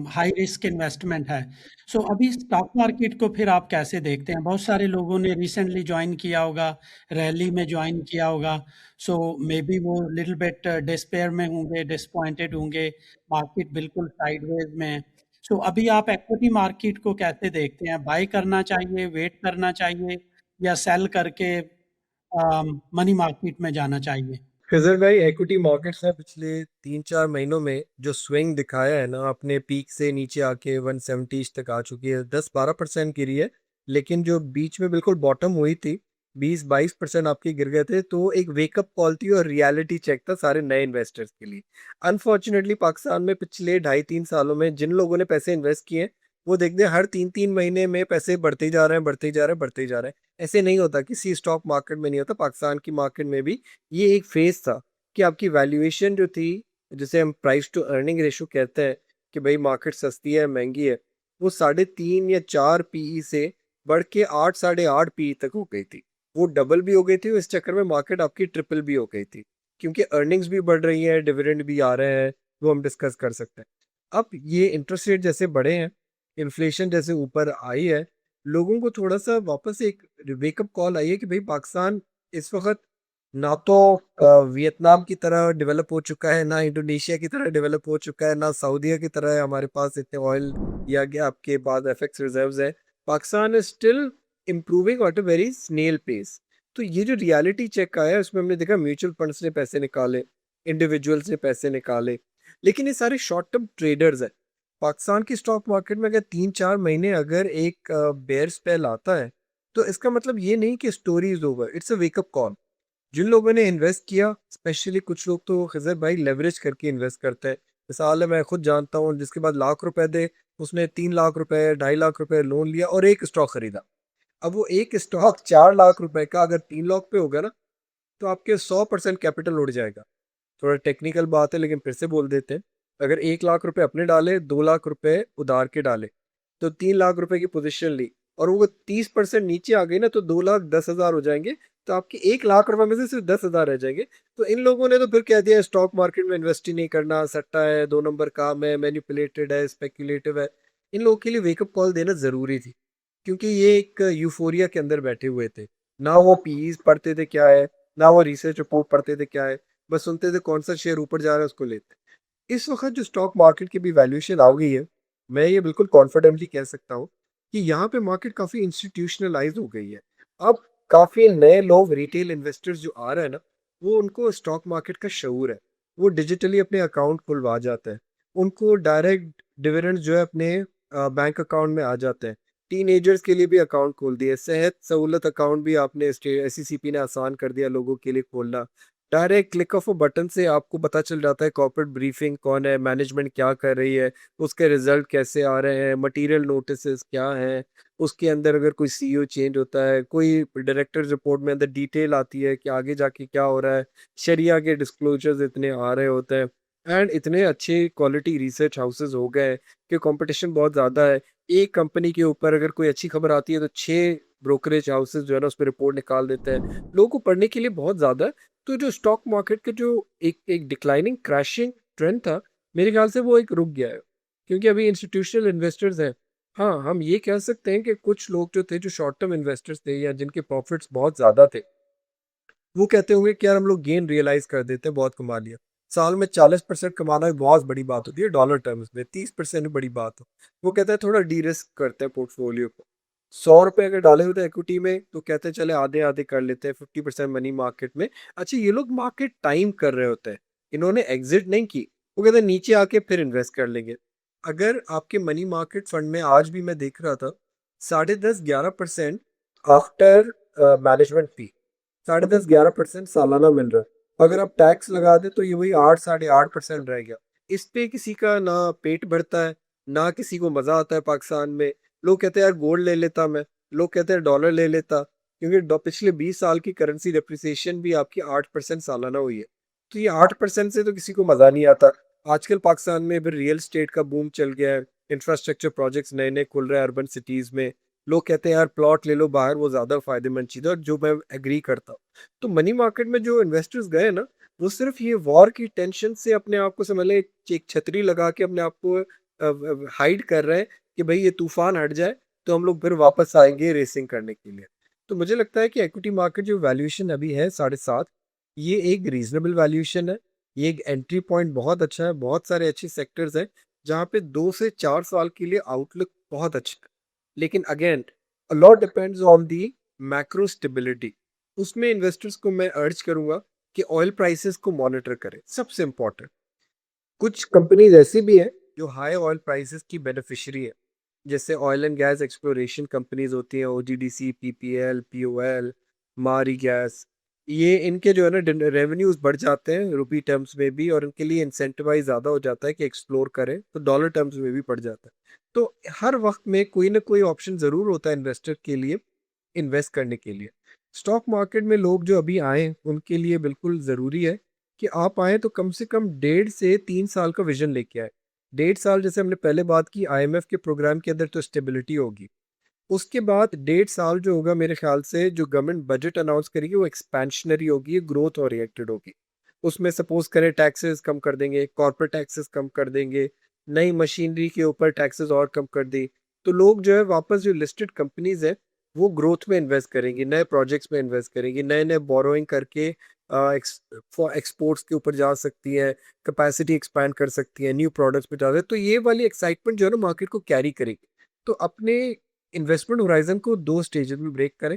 high risk investment है। सो अभी स्टॉक मार्केट को फिर आप कैसे देखते हैं? बहुत सारे लोगों ने रिसेंटली ज्वाइन किया होगा, रैली में ज्वाइन किया होगा। सो मे बी वो लिटिल बिट डिस्पेयर में होंगे, डिसपॉइंटेड होंगे, मार्केट बिल्कुल साइडवेज में है। सो अभी आप इक्विटी मार्केट को कैसे देखते हैं? बाय करना चाहिए, वेट करना चाहिए, या सेल करके मनी मार्केट में जाना चाहिए? खजर भाई, इक्विटी मार्केट्स ने पिछले 3-4 महीनों में जो स्विंग दिखाया है ना, अपने पीक से नीचे आके 170 तक आ चुकी है, 10-12% गिरी है। लेकिन जो बीच में बिल्कुल बॉटम हुई थी, 20-22% आपके गिर गए थे, तो एक वेकअप कॉल थी और रियलिटी चेक था सारे नए इन्वेस्टर्स के लिए। अनफॉर्चुनेटली पाकिस्तान में पिछले 2.5-3 सालों में जिन लोगों ने पैसे इन्वेस्ट किए, वो देखते हैं हर 3-3 महीने में पैसे बढ़ते ही जा रहे हैं, बढ़ते ही जा रहे हैं, बढ़ते ही जा रहे हैं। ऐसे नहीं होता, किसी स्टॉक मार्केट में नहीं होता, पाकिस्तान की मार्केट में भी ये एक फेज था कि आपकी वैल्यूएशन जो थी, जिसे हम प्राइस टू अर्निंग रेशो कहते हैं, कि भाई मार्केट सस्ती है, महंगी है, वो 3.5 या 4 PE से बढ़ के 8-8.5 PE तक हो गई थी। वो डबल भी हो गई थी, और इस चक्कर में मार्केट आपकी ट्रिपल भी हो गई थी, क्योंकि अर्निंग्स भी बढ़ रही है, डिविडेंड भी आ रहे हैं, वो हम डिस्कस कर सकते हैं। अब ये इंटरेस्ट रेट जैसे बढ़े हैं, इन्फ्लेशन जैसे ऊपर आई है, लोगों को थोड़ा सा वापस एक वेकअप कॉल आई है कि भाई पाकिस्तान इस वक्त ना तो वियतनाम की तरह डेवलप हो चुका है, ना इंडोनेशिया की तरह डेवलप हो चुका है, ना सऊदीया की तरह है, हमारे पास इतने ऑयल या गया आपके बाद एफएक्स रिजर्व्स है। Pakistan is still improving at a very snail pace. तो ये जो रियलिटी चेक आया है, उसमें हमने देखा म्यूचुअल फंड्स ने पैसे निकाले, इंडिविजुअल्स ने पैसे निकाले, लेकिन ये सारे शॉर्ट टर्म ट्रेडर्स है। पाकिस्तान की स्टॉक मार्केट में अगर 3-4 महीने अगर एक बेयर स्पेल आता है, तो इसका मतलब ये नहीं कि story is over, it's a wake up call. जिन लोगों ने इन्वेस्ट किया, स्पेशली कुछ लोग तो खजर भाई लेवरेज करके इन्वेस्ट करते हैं। मिसाल है, मैं खुद जानता हूँ, जिसके बाद लाख रुपए दे, उसने 3 लाख रुपए 2.5 लाख रुपए लोन लिया और एक स्टॉक खरीदा। अब वो एक स्टॉक 4 लाख रुपए का अगर 3 लाख पे होगा ना, तो आपके 100% कैपिटल उड़ जाएगा। थोड़ा टेक्निकल बात है, लेकिन फिर से बोल देते हैं। अगर 1 लाख रुपए अपने डाले, 2 लाख रुपए उधार के डाले, तो 3 लाख रुपए की पोजीशन ली, और वो 30% नीचे आ गई ना, तो 2,10,000 हो जाएंगे। तो आपके 1 लाख रुपए में से सिर्फ 10,000 रह जाएंगे। तो इन लोगों ने तो फिर कह दिया स्टॉक मार्केट में इन्वेस्ट ही नहीं करना, सट्टा है, 2 नंबर काम है, मैनिपुलेटेड है, स्पेक्युलेटिव है। इन लोगों के लिए वेकअप कॉल देना जरूरी थी। क्योंकि ये एक यूफोरिया के अंदर बैठे हुए थे। ना वो पीईज पढ़ते थे क्या है, ना वो रिसर्च रिपोर्ट पढ़ते थे क्या है, बस सुनते थे कौन सा शेयर ऊपर जा रहा है उसको लेते। इस वक्त जो स्टॉक मार्केट की भी वैल्यूएशन आ गई है, मैं ये बिल्कुल कॉन्फिडेंटली कह सकता हूँ कि यहाँ पे मार्केट काफी इंस्टीट्यूशनलाइज हो गई है। अब काफी नए लोग, रिटेल इन्वेस्टर्स जो आ रहे हैं ना, वो उनको स्टॉक मार्केट का शऊर है। वो डिजिटली अपने अकाउंट खुलवा जाते हैं, उनको डायरेक्ट डिविडेंड जो है अपने बैंक अकाउंट में आ जाते हैं। टीनेजर्स के लिए भी अकाउंट खोल दिए, सेहत सहूलत अकाउंट भी आपने एससीसीपी ने आसान कर दिया लोगों के लिए खोलना। Direct click of a button से आपको पता चल जाता है कॉर्पोरेट ब्रीफिंग कौन है, मैनेजमेंट क्या कर रही है, उसके रिजल्ट कैसे आ रहे हैं, मटेरियल नोटिसेस क्या हैं, उसके अंदर अगर कोई सीईओ चेंज होता है, कोई डायरेक्टर रिपोर्ट में अंदर डिटेल आती है कि आगे जाके क्या हो रहा है। शरिया के डिस्क्लोजर्स इतने आ रहे होते हैं, एंड इतने अच्छे क्वालिटी रिसर्च हाउसेज हो गए कि कंपटीशन बहुत ज़्यादा है। एक कंपनी के ऊपर अगर कोई अच्छी खबर आती है तो छह ब्रोकरेज हाउसेज जो है ना उस पर रिपोर्ट निकाल देते हैं। लोगों को पढ़ने के लिए बहुत ज़्यादा है। तो जो स्टॉक मार्केट के जो एक एक डिक्लाइनिंग क्रैशिंग ट्रेंड था, मेरे ख्याल से वो एक रुक गया है, क्योंकि अभी इंस्टीट्यूशनल इन्वेस्टर्स हैं। हाँ, हम ये कह सकते हैं कि कुछ लोग जो थे, जो शॉर्ट टर्म इन्वेस्टर्स थे या जिनके प्रॉफिट्स बहुत ज़्यादा थे, वो कहते होंगे कि यार हम लोग गेन रियलाइज कर देते हैं, बहुत कमा लिया। साल में 40% कमाना भी बहुत बड़ी बात होती है डॉलर टर्म्स में, 30% भी बड़ी बात हो। वो कहते हैं थोड़ा डी रिस्क करते हैं पोर्टफोलियो को। 100 रुपए अगर डाले हुए थे इक्विटी में तो कहते हैं चले आधे आधे कर लेते हैं, 50% मनी मार्केट में। अच्छा, ये लोग मार्केट टाइम कर रहे होते हैं, इन्होंने एग्जिट नहीं की। वो कहते हैं नीचे आके फिर इन्वेस्ट कर लेंगे। अगर आपके मनी मार्केट फंड में आज भी मैं देख रहा था 10.5-11% आफ्टर मैनेजमेंट फी, 10.5-11% सालाना मिल रहा है। अगर आप टैक्स लगा दे तो ये वही 8-8.5% रह गया। इस पे किसी का ना पेट भरता है, ना किसी को मजा आता है पाकिस्तान में। लोग कहते हैं यार गोल्ड ले लेता मैं, लोग कहते हैं डॉलर ले लेता, क्योंकि पिछले 20 साल की करेंसी डेप्रिसिएशन भी आपकी 8% सालाना हुई है। तो ये 8% से तो किसी को मजा नहीं आता। आजकल पाकिस्तान में भी रियल स्टेट का बूम चल गया है, इंफ्रास्ट्रक्चर प्रोजेक्ट्स नए नए खुल रहे हैं अर्बन सिटीज में। लोग कहते हैं यार प्लॉट ले लो बाहर, वो ज्यादा फायदेमंद चीज है, और जो मैं एग्री करता हूँ। तो मनी मार्केट में जो इन्वेस्टर्स गए ना, वो सिर्फ ये वॉर की टेंशन से अपने आप को समझ ले एक छतरी लगा के अपने आप को हाइड कर रहे हैं कि भाई ये तूफान हट जाए तो हम लोग फिर वापस आएंगे रेसिंग करने के लिए। तो मुझे लगता है कि इक्विटी मार्केट जो वैल्यूएशन अभी है 7.5, ये एक रीजनेबल वैल्यूएशन है। ये एक एंट्री पॉइंट बहुत अच्छा है, बहुत सारे अच्छे सेक्टर्स हैं जहाँ पे 2 से 4 साल के लिए आउटलुक बहुत अच्छा है। लेकिन again, a lot depends on the macro stability. उसमें इन्वेस्टर्स को मैं अर्ज करूंगा कि ऑयल प्राइसेस को मॉनिटर करें, सबसे इंपॉर्टेंट। कुछ कंपनीज ऐसी भी है जो हाई ऑयल प्राइसेस की बेनिफिशियरी है, जैसे oil and gas exploration companies होती हैं, ओजीडीसी, पीपीएल, पीओएल, मारी गैस। ये इनके जो है ना रेवेन्यूज बढ़ जाते हैं रुपी टर्म्स में भी, और इनके लिए इंसेंटिवाइज ज़्यादा हो जाता है कि एक्सप्लोर करें, तो डॉलर टर्म्स में भी बढ़ जाता है। तो हर वक्त में कोई ना कोई ऑप्शन ज़रूर होता है इन्वेस्टर के लिए इन्वेस्ट करने के लिए। स्टॉक मार्केट में लोग जो अभी आए उनके लिए बिल्कुल ज़रूरी है कि आप आए तो कम से कम 1.5 से 3 साल का विजन लेके आए। 1.5 साल, जैसे हमने पहले बात की, आईएमएफ के प्रोग्राम के अंदर तो स्टेबिलिटी होगी। उसके बाद 1.5 साल जो होगा, मेरे ख्याल से जो गवर्नमेंट बजट अनाउंस करेगी वो एक्सपेंशनरी होगी, ग्रोथ ओरिएंटेड होगी। उसमें सपोज करें टैक्सेस कम कर देंगे, कॉर्पोरेट टैक्सेस कम कर देंगे, नई मशीनरी के ऊपर टैक्सेस और कम कर दी। तो लोग जो है वापस जो लिस्टेड कंपनीज है वो ग्रोथ में इन्वेस्ट करेंगी, नए प्रोजेक्ट्स में इन्वेस्ट करेंगी, नए नए बोरोइंग करके एक्सपोर्ट्स के ऊपर जा सकती है, कैपेसिटी एक्सपैंड कर सकती है, न्यू प्रोडक्ट्स पे जा सकती है। तो ये वाली एक्साइटमेंट जो है ना मार्केट को कैरी करेगी। तो अपने इन्वेस्टमेंट होराइजन को 2 स्टेजेस में ब्रेक करें।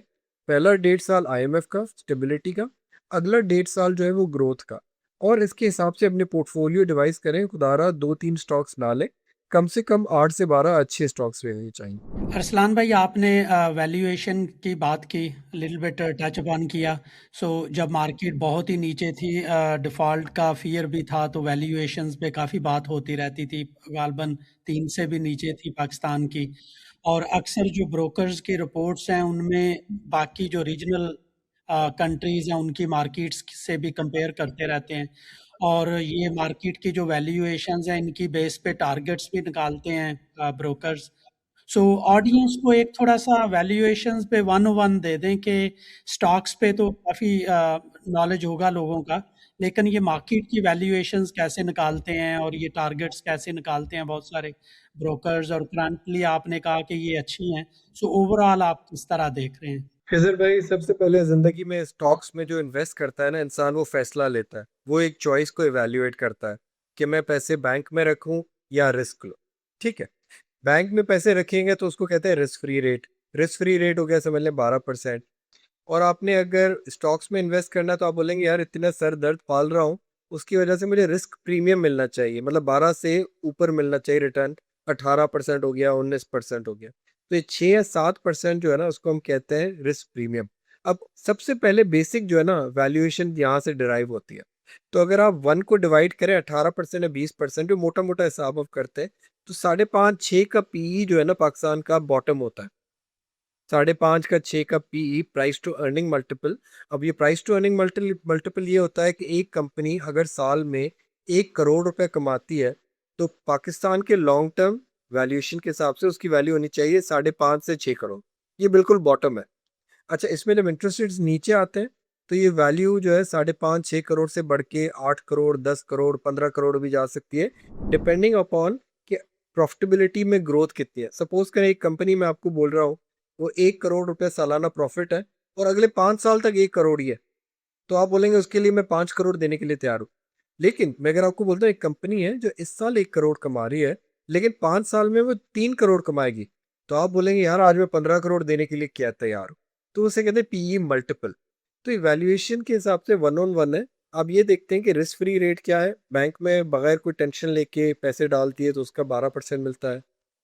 पहला 1.5 साल आईएमएफ का स्टेबिलिटी का, अगला 1.5 साल जो है वो ग्रोथ का। और इसके हिसाब से अपने पोर्टफोलियो डिवाइस करें, खुदारा 2-3 स्टॉक्स ना लें, कम से कम 8 से 12 अच्छे स्टॉक्स लेने चाहिए। अरसलान भाई, आपने वैल्यूएशन की बात की, लिटिल बिट टच अपॉन किया। सो जब मार्केट बहुत ही नीचे थी, डिफ़ॉल्ट का फ़ियर भी था, तो वैल्यूएशंस पे काफ़ी बात होती रहती थी। गालबन 3 से भी नीचे थी पाकिस्तान की। और अक्सर जो ब्रोकर्स की रिपोर्ट्स हैं, उनमें बाकी जो रीजनल कंट्रीज़ हैं, उनकी मार्केट्स से भी कंपेयर करते रहते हैं। और ये मार्केट की जो वैल्यूएशंस हैं, इनकी बेस पे टारगेट्स भी निकालते हैं ब्रोकर्स। सो ऑडियंस को एक थोड़ा-सा वैल्यूएशंस पे 101 दे दें कि स्टॉक्स पे तो काफ़ी नॉलेज होगा लोगों का, लेकिन ये मार्केट की वैल्यूएशंस कैसे निकालते हैं और ये टारगेट्स कैसे निकालते हैं बहुत सारे ब्रोकर्स, और करंटली आपने कहा कि ये अच्छी हैं। सो ओवरऑल आप किस तरह देख रहे हैं? खिजर भाई, सबसे पहले जिंदगी में स्टॉक्स में जो इन्वेस्ट करता है ना इंसान, वो फैसला लेता है, वो एक चॉइस को इवेल्युएट करता है कि मैं पैसे बैंक में रखूं या रिस्क लूं। ठीक है, बैंक में पैसे रखेंगे तो उसको कहते हैं risk free rate. Risk free rate हो गया समझ लें 12%। और आपने अगर स्टॉक्स में इन्वेस्ट करना है तो आप बोलेंगे यार इतना सर दर्द पाल रहा हूँ, उसकी वजह से मुझे रिस्क प्रीमियम मिलना चाहिए, मतलब 12 से ऊपर मिलना चाहिए रिटर्न। 18% हो गया, 19% हो गया, तो ये 6 या 7% जो है ना उसको हम कहते हैं रिस्क प्रीमियम। अब सबसे पहले बेसिक जो है ना वैल्यूएशन यहाँ से डिराइव होती है। तो अगर आप 1 को डिवाइड करें 18% या 20%, जो मोटा मोटा हिसाब आप करते हैं, तो 5.5-6 का पीई जो है ना पाकिस्तान का बॉटम होता है। 5.5 का 6 का PE, price to earning multiple. अब ये प्राइस टू अर्निंग मल्टीपल ये होता है कि एक कंपनी अगर साल में 1 करोड़ रुपए कमाती है, तो पाकिस्तान के लॉन्ग टर्म वैल्यूएशन के हिसाब से उसकी वैल्यू होनी चाहिए 5.5 से 6 करोड़। ये बिल्कुल बॉटम है। अच्छा, इसमें जब इंटरेस्ट रेट्स नीचे आते हैं तो ये वैल्यू जो है 5.5-6 करोड़ से बढ़ के 8 करोड़, 10 करोड़, 15 करोड़ भी जा सकती है, डिपेंडिंग अपॉन कि प्रॉफिटेबिलिटी में ग्रोथ कितनी है। सपोज करें एक कंपनी में आपको बोल रहा हूँ, वो 1 करोड़ रुपया सालाना प्रॉफिट है और अगले 5 साल तक 1 करोड़ ही है, तो आप बोलेंगे उसके लिए मैं 5 करोड़ देने के लिए तैयार हूँ। लेकिन मैं अगर आपको बोलता हूँ एक कंपनी है जो इस साल 1 करोड़ कमा रही है, लेकिन 5 साल में वो 3 करोड़ कमाएगी, तो आप बोलेंगे यार आज मैं 15 करोड़ देने के लिए क्या तैयार हूँ। तो उसे कहते हैं पीई मल्टीपल। तो इवैल्यूएशन के हिसाब से वन ऑन वन है। आप ये देखते हैं कि रिस्क फ्री रेट क्या है, बैंक में बगैर कोई टेंशन लेके पैसे डालती है तो उसका 12% मिलता है।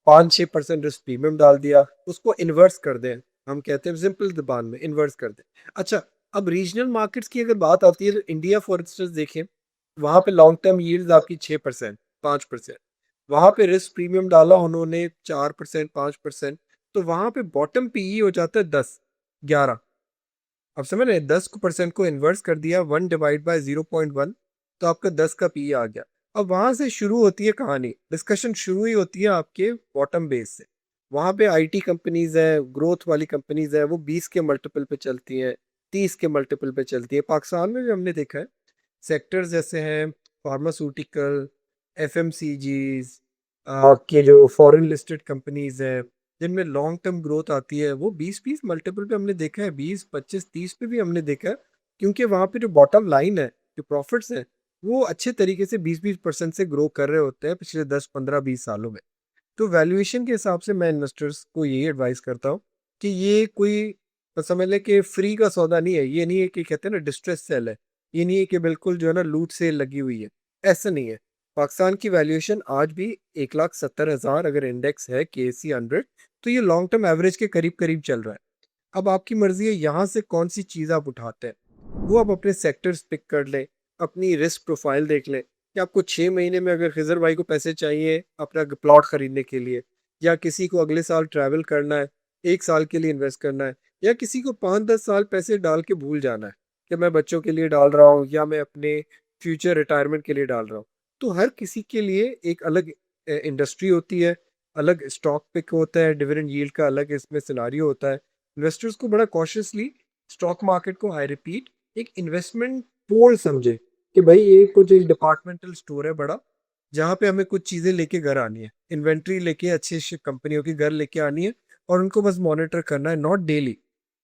5-6% रिस्क प्रीमियम डाल दिया, उसको इन्वर्स कर दें, हम कहते हैं सिंपल जबान में इन्वर्स कर दें। अच्छा, अब रीजनल मार्केट्स की अगर बात आती है तो इंडिया फॉर इंस्टेंस देखें, वहां पे लॉन्ग टर्म यील्ड्स आपकी 6%, 5%। वहां पे रिस्क प्रीमियम डाला उन्होंने 4%, 5%, तो वहां पे बॉटम पीई हो जाता है 10, 11। अब समझ रहे हैं, 10% को इन्वर्स कर दिया 1/0.1, तो आपका 10 का पी आ गया। अब वहां से शुरू होती है कहानी, डिस्कशन शुरू ही होती है आपके बॉटम बेस से। वहां पे आईटी कंपनीज है, ग्रोथ वाली कंपनीज है, वो 20 के मल्टीपल पे चलती हैं, 30 के मल्टीपल पे चलती है। पाकिस्तान में भी हमने देखा है सेक्टर्स जैसे हैं फार्मास्यूटिकल, एफएमसीजीज के जो फॉरेन लिस्टेड कंपनीज हैं, जिनमें लॉन्ग टर्म ग्रोथ आती है, वो 20-20 मल्टीपल पे हमने देखा है, 20, 25, 30 पे भी हमने देखा है। क्योंकि वहाँ पे जो बॉटम लाइन है, जो प्रॉफिट्स हैं, वो अच्छे तरीके से 20-20% से ग्रो कर रहे होते हैं पिछले 10, 15, 20 सालों में। तो वैल्यूएशन के हिसाब से मैं इन्वेस्टर्स को यही एडवाइस करता हूँ कि ये कोई समझ लें कि फ्री का सौदा नहीं है। ये नहीं है कि कहते हैं ना डिस्ट्रेस सेल है, ये नहीं है कि बिल्कुल जो है ना लूट सेल लगी हुई है, ऐसा नहीं है। पाकिस्तान की वैल्यूएशन आज भी 1,70,000 अगर इंडेक्स है KC 100, तो ये लॉन्ग टर्म एवरेज के करीब करीब चल रहा है। अब आपकी मर्जी है यहाँ से कौन सी चीज़ आप उठाते हैं, वो आप अपने सेक्टर्स पिक कर लें, अपनी रिस्क प्रोफाइल देख लें कि आपको 6 महीने में अगर खिजर भाई को पैसे चाहिए अपना प्लॉट खरीदने के लिए, या किसी को अगले साल ट्रैवल करना है, 1 साल के लिए इन्वेस्ट करना है, या किसी को 5-10 साल पैसे डाल के भूल जाना है कि मैं बच्चों के लिए डाल रहा हूँ या मैं अपने फ्यूचर रिटायरमेंट के लिए डाल रहा हूँ। तो हर किसी के लिए एक अलग इंडस्ट्री होती है, अलग स्टॉक पिक होता है, डिविडेंड यील्ड का अलग इसमें सिनारियो होता है। इन्वेस्टर्स को बड़ा कॉशियसली स्टॉक मार्केट को, आई रिपीट, एक इन्वेस्टमेंट पोल समझे कि भाई ये कुछ एक डिपार्टमेंटल स्टोर है बड़ा, जहाँ पे हमें कुछ चीज़ें लेके घर आनी है, इन्वेंट्री लेके अच्छी अच्छी कंपनियों की घर लेके आनी है, और उनको बस मॉनिटर करना है, not daily,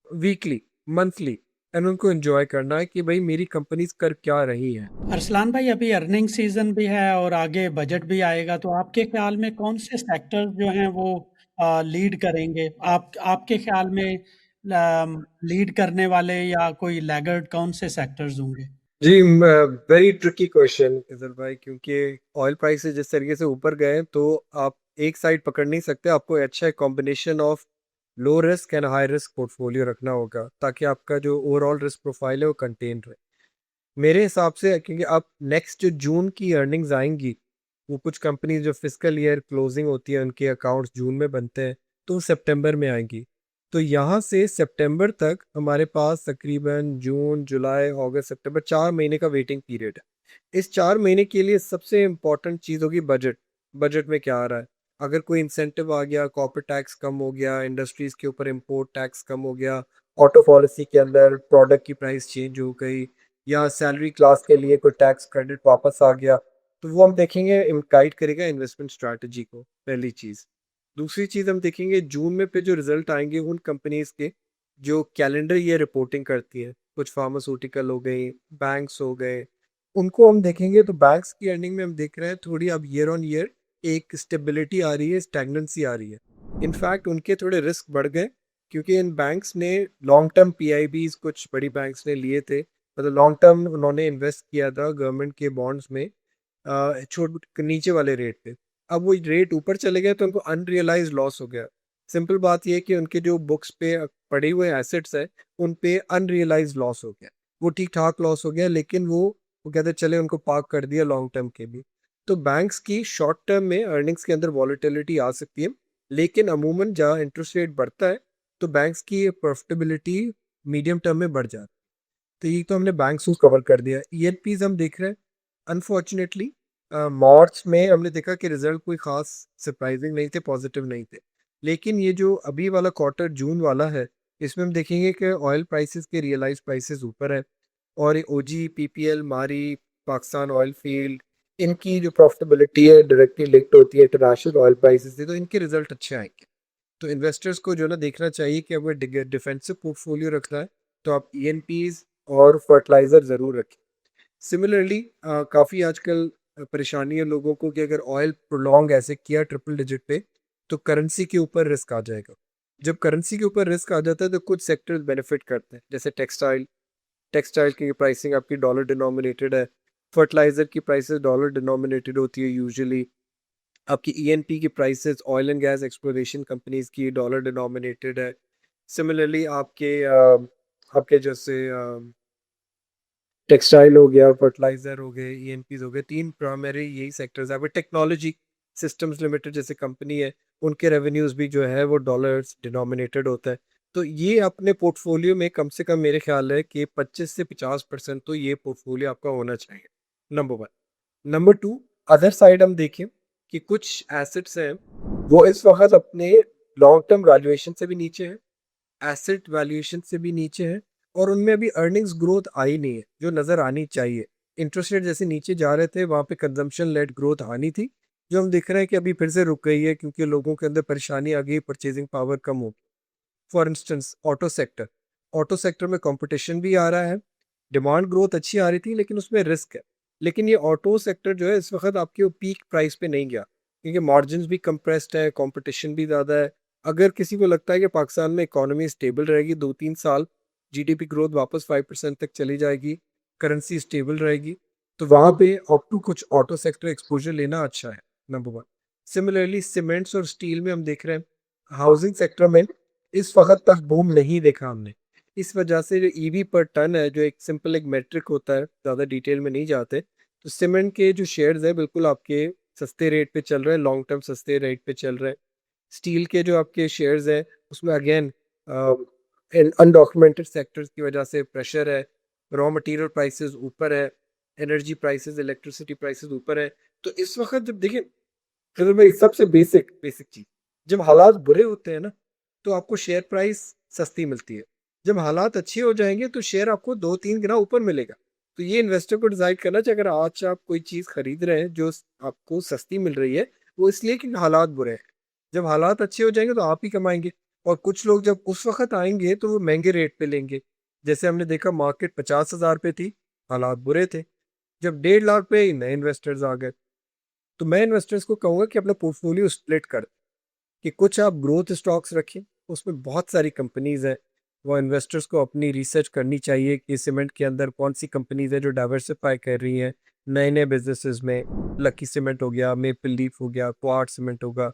weekly, monthly, and उनको एंजॉय करना है कि भाई मेरी कंपनीज कर क्या रही हैं। अरसलान भाई, अभी अर्निंग सीजन भी है और आगे बजट भी आएगा, तो आपके ख्याल में कौन से सेक्टर्स जो हैं वो लीड करेंगे? आपके ख्याल में लीड करने वाले या कोई लैगर्ड कौन से सेक्टर्स होंगे? जी, वेरी ट्रिकी क्वेश्चन इधर भाई, क्योंकि ऑयल प्राइसेस जिस तरीके से ऊपर गए हैं, तो आप एक साइड पकड़ नहीं सकते। आपको अच्छा combination of low risk and high risk portfolio रखना होगा ताकि आपका जो ओवरऑल रिस्क प्रोफाइल है वो कंटेन रहे। मेरे हिसाब से, क्योंकि अब नेक्स्ट जो जून की अर्निंग्स आएंगी, वो कुछ कंपनी जो फिजिकल ईयर क्लोजिंग होती है उनके अकाउंट्स जून में बनते हैं, तो सितंबर में आएंगी। तो यहाँ से सितंबर तक हमारे पास तकरीबन जून, जुलाई, अगस्त, सितंबर 4 महीने का वेटिंग पीरियड है। इस 4 महीने के लिए सबसे इम्पोर्टेंट चीज़ होगी बजट। बजट में क्या आ रहा है? अगर कोई इंसेंटिव आ गया, कॉर्पोरेट टैक्स कम हो गया, इंडस्ट्रीज के ऊपर इम्पोर्ट टैक्स कम हो गया, ऑटो पॉलिसी के अंदर प्रोडक्ट की प्राइस चेंज हो गई, या सैलरी क्लास के लिए कोई टैक्स क्रेडिट वापस आ गया, तो वो हम देखेंगे, गाइड करेगा इन्वेस्टमेंट स्ट्रैटेजी को, पहली चीज़। दूसरी चीज़ हम देखेंगे जून में फिर जो रिजल्ट आएंगे उन कंपनीज के जो कैलेंडर ईयर रिपोर्टिंग करती है, कुछ फार्मास्यूटिकल हो गई, बैंक्स हो गए, उनको हम देखेंगे। तो बैंक्स की अर्निंग में हम देख रहे हैं थोड़ी अब ईयर ऑन ईयर एक स्टेबिलिटी आ रही है, स्टैग्नेंसी आ रही है। इनफैक्ट उनके थोड़े रिस्क बढ़ गए, क्योंकि इन बैंक्स ने लॉन्ग टर्म पीआईबीज कुछ बड़ी बैंक्स ने लिए थे, मतलब लॉन्ग टर्म उन्होंने इन्वेस्ट किया था गवर्नमेंट के बॉन्ड्स में, छोट नीचे वाले रेट पे। अब वो रेट ऊपर चले गए तो उनको अनरियलाइज लॉस हो गया। सिंपल बात ये है कि उनके जो बुक्स पे पड़े हुए एसेट्स है उन पे अनरियलाइज लॉस हो गया। वो ठीक ठाक लॉस हो गया, लेकिन वो कहते चले उनको पार्क कर दिया लॉन्ग टर्म के भी। तो बैंक्स की शॉर्ट टर्म में अर्निंग्स के अंदर वॉलेटिलिटी आ सकती है, लेकिन अमूमन जहाँ इंटरेस्ट रेट बढ़ता है तो बैंक्स की प्रॉफिटेबिलिटी मीडियम टर्म में बढ़ जाती है। तो ये तो हमने बैंक्स को कवर कर दिया। ईएनपीज हम देख रहे हैं, अनफॉर्चुनेटली मार्च में हमने देखा कि रिजल्ट कोई खास सरप्राइजिंग नहीं थे, पॉजिटिव नहीं थे। लेकिन ये जो अभी वाला क्वार्टर जून वाला है, इसमें हम देखेंगे कि ऑयल प्राइसेस के रियलाइज प्राइसेस ऊपर है, और ओजी, पीपीएल, मारी, पाकिस्तान ऑयल फील्ड, इनकी जो प्रॉफिटेबिलिटी है डायरेक्टली लिंक्ड होती है इंटरनेशनल ऑयल प्राइसेस से, तो इनके रिजल्ट अच्छे आएंगे। तो इन्वेस्टर्स को जो ना देखना चाहिए कि अगर डिफेंसिव पोर्टफोलियो रखना है तो आप ईएनपीज और फर्टिलाइजर ज़रूर रखें। सिमिलरली काफ़ी आजकल परेशानी है लोगों को कि अगर ऑयल प्रोलॉन्ग ऐसे किया ट्रिपल डिजिट पे तो करेंसी के ऊपर रिस्क आ जाएगा। जब करेंसी के ऊपर रिस्क आ जाता है तो कुछ सेक्टर्स बेनिफिट करते हैं, जैसे टेक्सटाइल। टेक्सटाइल की प्राइसिंग आपकी डॉलर डिनोमिनेटेड है, फर्टिलाइजर की प्राइसेस डॉलर डिनोमिनेटेड होती है यूजुअली, आपकी ईएनपी की prices oil and gas exploration companies की डॉलर डिनोमिनेटेड है। सिमिलरली आपके जैसे टेक्सटाइल हो गया, फर्टिलाइजर हो गए, ईएनपीज हो गए, तीन प्राइमरी यही सेक्टर्स है। अब टेक्नोलॉजी सिस्टम्स लिमिटेड जैसे कंपनी है, उनके रेवेन्यूज भी जो है वो डॉलर्स डिनोमिनेटेड होता है। तो ये अपने पोर्टफोलियो में कम से कम मेरे ख्याल है कि 25 से 50% तो ये पोर्टफोलियो आपका होना चाहिए, number one. Number two, other side हम देखें कि कुछ एसेट्स हैं वो इस वक्त अपने लॉन्ग टर्म वैल्यूएशन से भी नीचे हैं, एसेट वैल्यूएशन से भी नीचे है, और उनमें अभी अर्निंग्स ग्रोथ आई नहीं है जो नज़र आनी चाहिए। इंटरेस्ट रेट जैसे नीचे जा रहे थे वहाँ पे कंजम्पशन लेड ग्रोथ आनी थी, जो हम देख रहे हैं कि अभी फिर से रुक गई है, क्योंकि लोगों के अंदर परेशानी आ गई, परचेजिंग पावर कम हो। फॉर इंस्टेंस ऑटो सेक्टर में कंपटीशन भी आ रहा है, डिमांड ग्रोथ अच्छी आ रही थी, लेकिन उसमें रिस्क है। लेकिन ये ऑटो सेक्टर जो है इस वक्त आपके पीक प्राइस पे नहीं गया, क्योंकि मार्जिन भी कंप्रेस्ड है, कंपटीशन भी ज़्यादा है। अगर किसी को लगता है कि पाकिस्तान में इकोनॉमी स्टेबल रहेगी 2-3 साल, जीडीपी ग्रोथ वापस 5% तक चली जाएगी, करेंसी स्टेबल रहेगी, तो वहाँ पे अप टू कुछ ऑटो सेक्टर एक्सपोजर लेना अच्छा है, नंबर वन। सिमिलरली सीमेंट्स और स्टील में हम देख रहे हैं हाउसिंग सेक्टर में इस वक्त तक बूम नहीं देखा हमने। इस वजह से जो ईवी पर टन है, जो एक सिंपल एक मेट्रिक होता है, ज़्यादा डिटेल में नहीं जाते, तो सीमेंट के जो शेयर्स है बिल्कुल आपके सस्ते रेट पे चल रहे हैं, लॉन्ग टर्म सस्ते रेट पे चल रहे हैं। स्टील के जो आपके शेयर्स हैं उसमें अगेन अनडॉक्यूमेंटेड सेक्टर्स की वजह से प्रेशर है, रॉ मटेरियल प्राइसेस ऊपर है, एनर्जी प्राइसेस, इलेक्ट्रिसिटी प्राइसेस ऊपर है। तो इस वक्त जब देखें, अगर मैं सबसे बेसिक बेसिक चीज, जब हालात बुरे होते हैं ना तो आपको शेयर प्राइस सस्ती मिलती है, जब हालात अच्छे हो जाएंगे तो शेयर आपको 2-3 गुना ऊपर मिलेगा। तो ये इन्वेस्टर को डिसाइड करना चाहिए, अगर आज आप कोई चीज़ खरीद रहे हैं जो आपको सस्ती मिल रही है, वो इसलिए कि हालात बुरे हैं। जब हालात अच्छे हो जाएंगे तो आप ही कमाएंगे, और कुछ लोग जब उस वक्त आएंगे तो वो महंगे रेट पे लेंगे। जैसे हमने देखा मार्केट 50,000 पे थी, हालात बुरे थे, जब 1.5 लाख पे नए इन्वेस्टर्स आ गए। तो मैं इन्वेस्टर्स को कहूँगा कि अपना पोर्टफोलियो स्प्लिट कर, कि कुछ आप ग्रोथ स्टॉक्स रखें, उसमें बहुत सारी कंपनीज हैं। वो इन्वेस्टर्स को अपनी रिसर्च करनी चाहिए कि सीमेंट के अंदर कौन सी कंपनीज है जो डाइवर्सिफाई कर रही हैं नए नए बिजनेसेस में। लकी सीमेंट हो गया, मेपल लीफ हो गया, क्वार्ट सीमेंट होगा,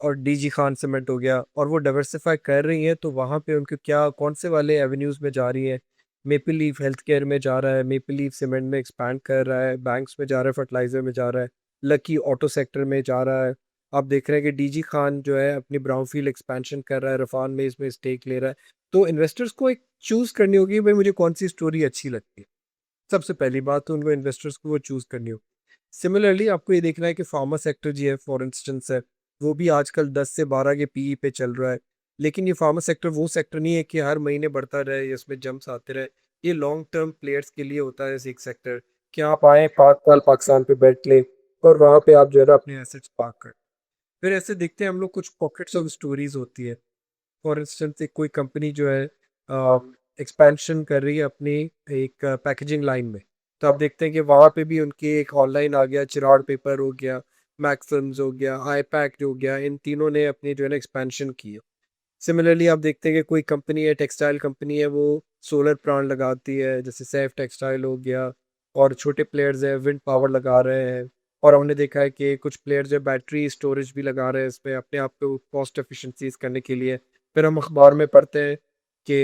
और डीजी खान सीमेंट हो गया, और वो डाइवर्सिफाई कर रही हैं तो वहाँ पे उनके क्या कौन से वाले एवेन्यूज़ में जा रही है। मेपल लीफ हेल्थ केयर में जा रहा है, मेपल लीफ सीमेंट में एक्सपैंड कर रहा है, बैंक्स में जा रहा है, फर्टिलाइजर में जा रहा है, लकी ऑटो सेक्टर में जा रहा है। आप देख रहे हैं कि डीजी खान जो है अपनी ब्राउनफील्ड एक्सपेंशन कर रहा है, रफान में इसमें स्टेक ले रहा है। तो इन्वेस्टर्स को एक चूज़ करनी होगी भाई मुझे कौन सी स्टोरी अच्छी लगती है। सबसे पहली बात तो उनको इन्वेस्टर्स को वो चूज़ करनी होगी। सिमिलरली आपको ये देखना है कि फार्मा सेक्टर जो है फॉर इंस्टेंस है, वो भी आजकल 10 से 12 के पीई पे चल रहा है। लेकिन ये फार्मा सेक्टर वो सेक्टर नहीं है कि हर महीने बढ़ता रहे या इसमें जंप्स आते रहे। ये लॉन्ग टर्म प्लेयर्स के लिए होता है एक सेक्टर कि आप आए 5 साल पाकिस्तान पे बैठ लें और वहाँ पे आप जो है ना अपने एसेट्स पार्क कर। फिर ऐसे देखते हैं हम लोग, कुछ पॉकेट्स ऑफ स्टोरीज होती है। फॉर इंस्टेंस एक कोई कंपनी जो है एक्सपेंशन कर रही है अपनी एक पैकेजिंग लाइन में, तो आप देखते हैं कि वहाँ पे भी उनकी एक ऑनलाइन आ गया, चिराड़ पेपर हो गया, मैक्सिम्स हो गया, आई पैक हो गया, इन तीनों ने अपनी जो है ना एक्सपेंशन की है। सिमिलरली आप देखते हैं कि कोई कंपनी है, टेक्सटाइल कंपनी है, वो सोलर प्लांट लगाती है, जैसे सैफ टेक्सटाइल हो गया, और छोटे प्लेयर्स हैं विंड पावर लगा रहे हैं। और हमने देखा है कि कुछ प्लेयर्स जो बैटरी स्टोरेज भी लगा रहे हैं इसमें अपने आप को कॉस्ट एफिशिएंसीज करने के लिए। फिर हम अखबार में पढ़ते हैं कि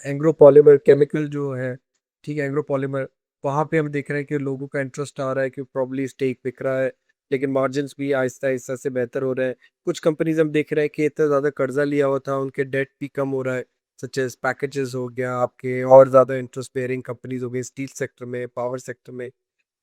एंग्रो पॉलीमर केमिकल जो है, ठीक है, एंग्रो पॉलीमर, वहाँ पे हम देख रहे हैं कि लोगों का इंटरेस्ट आ रहा है कि प्रॉब्ली स्टेक बिक रहा है, लेकिन मार्जिन्स भी आहिस्ता आहिस्ता से बेहतर हो रहे हैं। कुछ कंपनीज हम देख रहे हैं कि इतना ज़्यादा कर्जा लिया हुआ था, उनके डेट भी कम हो रहा है, सच एज पैकेजेस हो गया आपके, और ज़्यादा इंटरेस्ट बेयरिंग कंपनीज हो गई स्टील सेक्टर में, पावर सेक्टर में,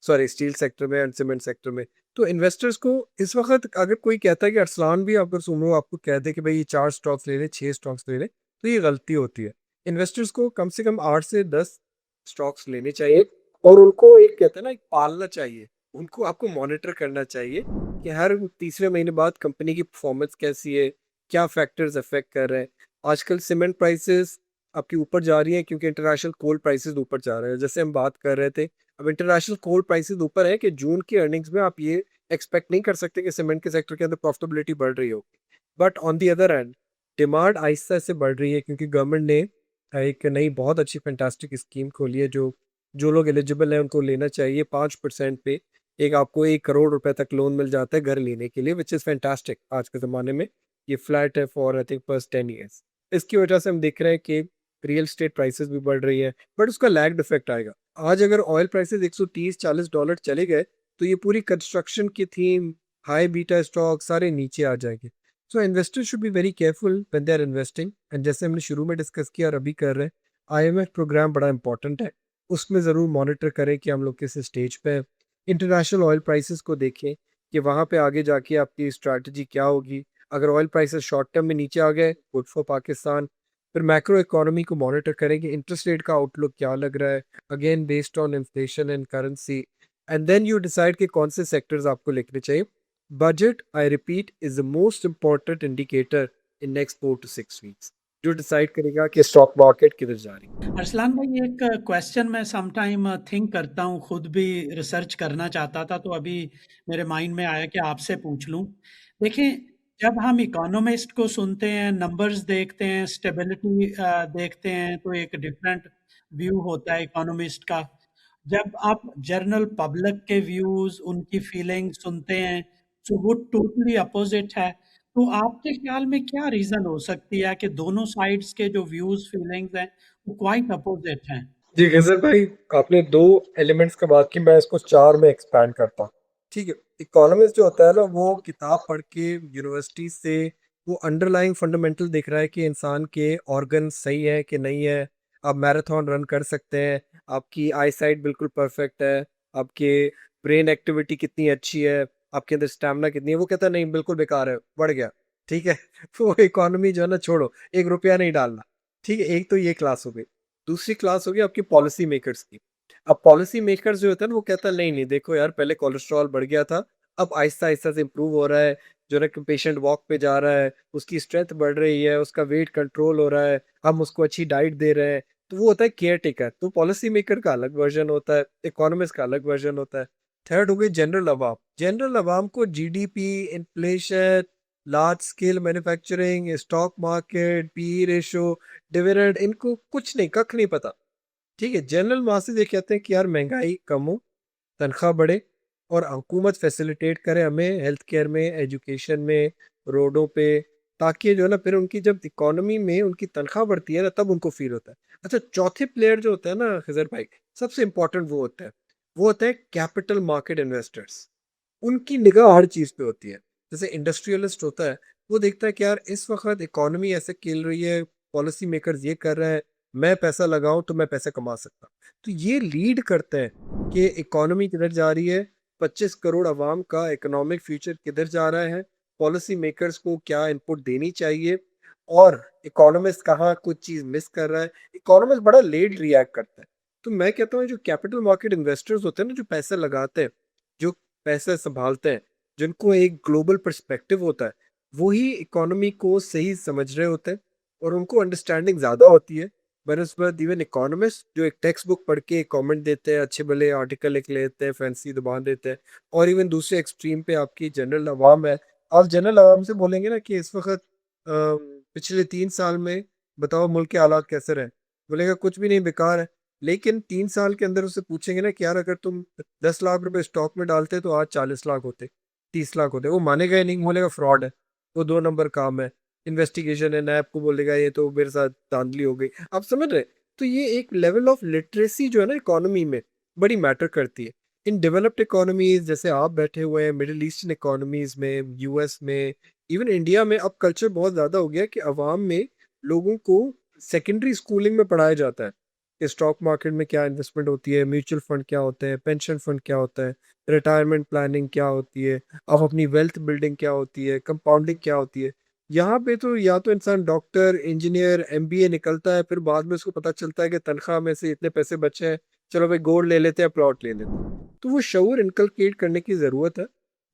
सॉरी स्टील सेक्टर में एंड सीमेंट सेक्टर में। तो इन्वेस्टर्स को इस वक्त अगर कोई कहता है कि अरसलान भी अगर सुनो आपको कह दे कि भाई ये 4 स्टॉक्स ले ले, 6 स्टॉक्स ले ले, तो ये गलती होती है। इन्वेस्टर्स को कम से कम 8 से 10 स्टॉक्स लेने चाहिए, और उनको एक कहते हैं ना एक पालना चाहिए, उनको आपको मॉनिटर करना चाहिए कि हर तीसरे महीने बाद कंपनी की परफॉर्मेंस कैसी है, क्या फैक्टर्स अफेक्ट कर रहे हैं। आजकल सीमेंट प्राइसेस आपकी ऊपर जा रही है क्योंकि इंटरनेशनल कोल प्राइसेस ऊपर जा रहे हैं, जैसे हम बात कर रहे थे। अब इंटरनेशनल कोल प्राइसेस ऊपर है कि जून की अर्निंग्स में आप ये एक्सपेक्ट नहीं कर सकते कि सीमेंट के सेक्टर के अंदर प्रॉफिटेबिलिटी बढ़ रही होगी। But on the other and demand आहिस्ता से बढ़ रही है क्योंकि गवर्नमेंट ने एक नई बहुत अच्छी फैंटास्टिक स्कीम खोली है, जो जो लोग एलिजिबल हैं उनको लेना चाहिए। 5% पे एक आपको 1 करोड़ रुपए तक लोन मिल जाता है घर लेने के लिए, विच इज़ फैंटास्टिक आज के ज़माने में। ये फ्लैट है for I think first 10 years. इसकी वजह से हम देख रहे हैं कि रियल स्टेट प्राइसेस भी बढ़ रही है, बट उसका लैग्ड इफेक्ट आएगा। आज अगर ऑयल प्राइसेस 130-40 डॉलर चले गए, तो ये पूरी कंस्ट्रक्शन की थीम, हाई बीटा स्टॉक सारे नीचे आ जाएंगे। So investors should be very careful when they are investing, and जैसे हमने शुरू में डिस्कस किया और अभी कर रहे हैं, आईएमएफ प्रोग्राम बड़ा इंपॉर्टेंट है। उसमें ज़रूर मॉनिटर करें कि हम लोग किस स्टेज पे हैं। इंटरनेशनल ऑयल प्राइसेस को देखें कि वहाँ पे आगे जाके आपकी स्ट्रैटेजी क्या होगी। अगर ऑयल प्राइसेस शॉर्ट टर्म में नीचे आ गए, गुड फॉर पाकिस्तान। फिर मैक्रो इकोनॉमी को मॉनिटर करें कि इंटरेस्ट रेट का आउटलुक क्या लग रहा है, again based on inflation and currency, and then you decide कि कौन से सेक्टर्स आपको लिखने चाहिए। Budget, I repeat, is the most important indicator in next 4 to 6 weeks, जो डिसाइड करेगा कि स्टॉक मार्केट किधर जा रही है। अरसलान भाई, एक क्वेश्चन मैं सम टाइम थिंक करता हूँ, खुद भी रिसर्च करना चाहता था, तो अभी मेरे माइंड में आया कि आपसे पूछ लूँ। देखें, जब हम इकोनॉमिस्ट को सुनते हैं, नंबर्स देखते हैं, स्टेबिलिटी देखते हैं, तो एक डिफरेंट व्यू होता है इकोनॉमिस्ट का। जब आप जनरल पब्लिक के व्यूज़, उनकी फीलिंग्स सुनते हैं, तो वो टोटली अपोज़िट है। तो आपके ख्याल में क्या रीज़न हो सकती है कि दोनों साइड्स के जो व्यूज़, फीलिंग्स हैं, वो क्वाइट अपोज़िट हैं? जी गजर भाई, आपने 2 एलिमेंट्स का बात की, मैं इसको 4 में एक्सपैंड करता हूँ। ठीक है, इकोनॉमिस्ट जो होता है ना, वो किताब पढ़ के यूनिवर्सिटी से वो अंडरलाइंग फंडामेंटल देख रहा है कि इंसान के ऑर्गन सही है कि नहीं है, आप मैराथन रन कर सकते हैं, आपकी आई साइट बिल्कुल परफेक्ट है, आपके ब्रेन एक्टिविटी कितनी अच्छी है, आपके अंदर स्टेमिना कितनी है। वो कहता है नहीं बिल्कुल बेकार है, बढ़ गया। ठीक है वो इकोनॉमी जो है ना छोड़ो, 1 रुपया नहीं डालना। ठीक है, एक तो ये क्लास हो गई। दूसरी क्लास होगी आपकी पॉलिसी मेकर्स की। अब पॉलिसी मेकर्स जो होता है ना, वो कहता है नहीं नहीं देखो यार, पहले कोलेस्ट्रॉल बढ़ गया था, अब आहिस्ता आहिस्ता से इम्प्रूव हो रहा है, जो है कि पेशेंट वॉक पे जा रहा है, उसकी स्ट्रेंथ बढ़ रही है, उसका वेट कंट्रोल हो रहा है, हम उसको अच्छी डाइट दे रहे हैं। तो वो होता है केयर टेकर। तो पॉलिसी मेकर का अलग वर्जन होता है, इकोनॉमिस्ट का अलग वर्जन होता है। थर्ड हो गई जनरल अवाम। जनरल अवाम को GDP, inflation, large scale manufacturing, stock market, P ratio, dividend, इनको कुछ नहीं, कख नहीं पता। ठीक है, जनरल मासेस ये कहते हैं कि यार महंगाई कम हो, तनख्वाह बढ़े, और हुकूमत फैसिलिटेट करे हमें हेल्थ केयर में, एजुकेशन में, रोडों पे, ताकि जो है ना फिर उनकी जब इकोनॉमी में उनकी तनख्वाह बढ़ती है ना, तब उनको फील होता है। अच्छा, चौथे प्लेयर जो होता है ना खजर भाई, सबसे इंपॉर्टेंट वो होता है, वो होता है कैपिटल मार्केट इन्वेस्टर्स। उनकी निगाह हर चीज़ पे होती है। जैसे इंडस्ट्रियलिस्ट होता है, वो देखता है कि यार इस वक्त इकोनॉमी ऐसे खेल रही है, पॉलिसी मेकर्स ये कर रहे हैं, मैं पैसा लगाऊं तो मैं पैसे कमा सकता हूं। तो ये लीड करते हैं कि इकोनॉमी किधर जा रही है, 25 करोड़ अवाम का इकोनॉमिक फ्यूचर किधर जा रहा है, पॉलिसी मेकर्स को क्या इनपुट देनी चाहिए, और इकोनॉमिस्ट कहाँ कुछ चीज मिस कर रहा है, इकोनॉमिस्ट बड़ा लेट रिएक्ट करता है। तो मैं कहता हूँ जो कैपिटल मार्केट इन्वेस्टर्स होते हैं ना, जो पैसे लगाते हैं, जो पैसे संभालते हैं, जिनको एक ग्लोबल पर्सपेक्टिव होता है, वही इकोनॉमी को सही समझ रहे होते हैं और उनको अंडरस्टैंडिंग ज्यादा होती है। बनस्बत इवन इकोनॉमिस्ट जो एक टेक्स्ट बुक पढ़ के कमेंट देते हैं, अच्छे भले आर्टिकल लिख लेते हैं, फैंसी दुबान देते हैं। और इवन दूसरे एक्सट्रीम पे आपकी जनरल अवाम है। आप जनरल अवाम से बोलेंगे ना कि इस वक्त पिछले 3 साल में बताओ मुल्क के हालात कैसे रहे, बोलेगा कुछ भी नहीं, बेकार है। लेकिन 3 साल के अंदर उससे पूछेंगे ना कि यार अगर तुम 10 लाख रुपए स्टॉक में डालते तो आज 40 लाख होते, 30 लाख होते, वो मानेगा ही नहीं, बोलेगा फ्रॉड है, वो 2 नंबर काम है, इन्वेस्टिगेशन है, नैब को बोलेगा ये तो मेरे साथ धांधली हो गई। आप समझ रहे? तो ये एक लेवल ऑफ लिटरेसी जो है ना इकोनॉमी में बड़ी मैटर करती है। इन डेवलप्ड इकोनॉमीज जैसे आप बैठे हुए हैं, मिडिल ईस्टर्न इकोनॉमीज में, यूएस में, इवन इंडिया में अब कल्चर बहुत ज्यादा हो गया कि अवाम में लोगों को सेकेंडरी स्कूलिंग में पढ़ाया जाता है कि स्टॉक मार्केट में क्या इन्वेस्टमेंट होती है, म्यूचुअल फंड क्या होते हैं, पेंशन फंड क्या होता है, रिटायरमेंट प्लानिंग क्या होती है, अब अपनी वेल्थ बिल्डिंग क्या होती है, कंपाउंडिंग क्या होती है। यहाँ पे तो या तो इंसान डॉक्टर, इंजीनियर, एमबीए निकलता है, फिर बाद में उसको पता चलता है कि तनख्वाह में से इतने पैसे बचे हैं, चलो भाई गोल्ड ले लेते हैं, प्लॉट ले लेते हैं। तो वो शऊर इनकलकेट करने की ज़रूरत है।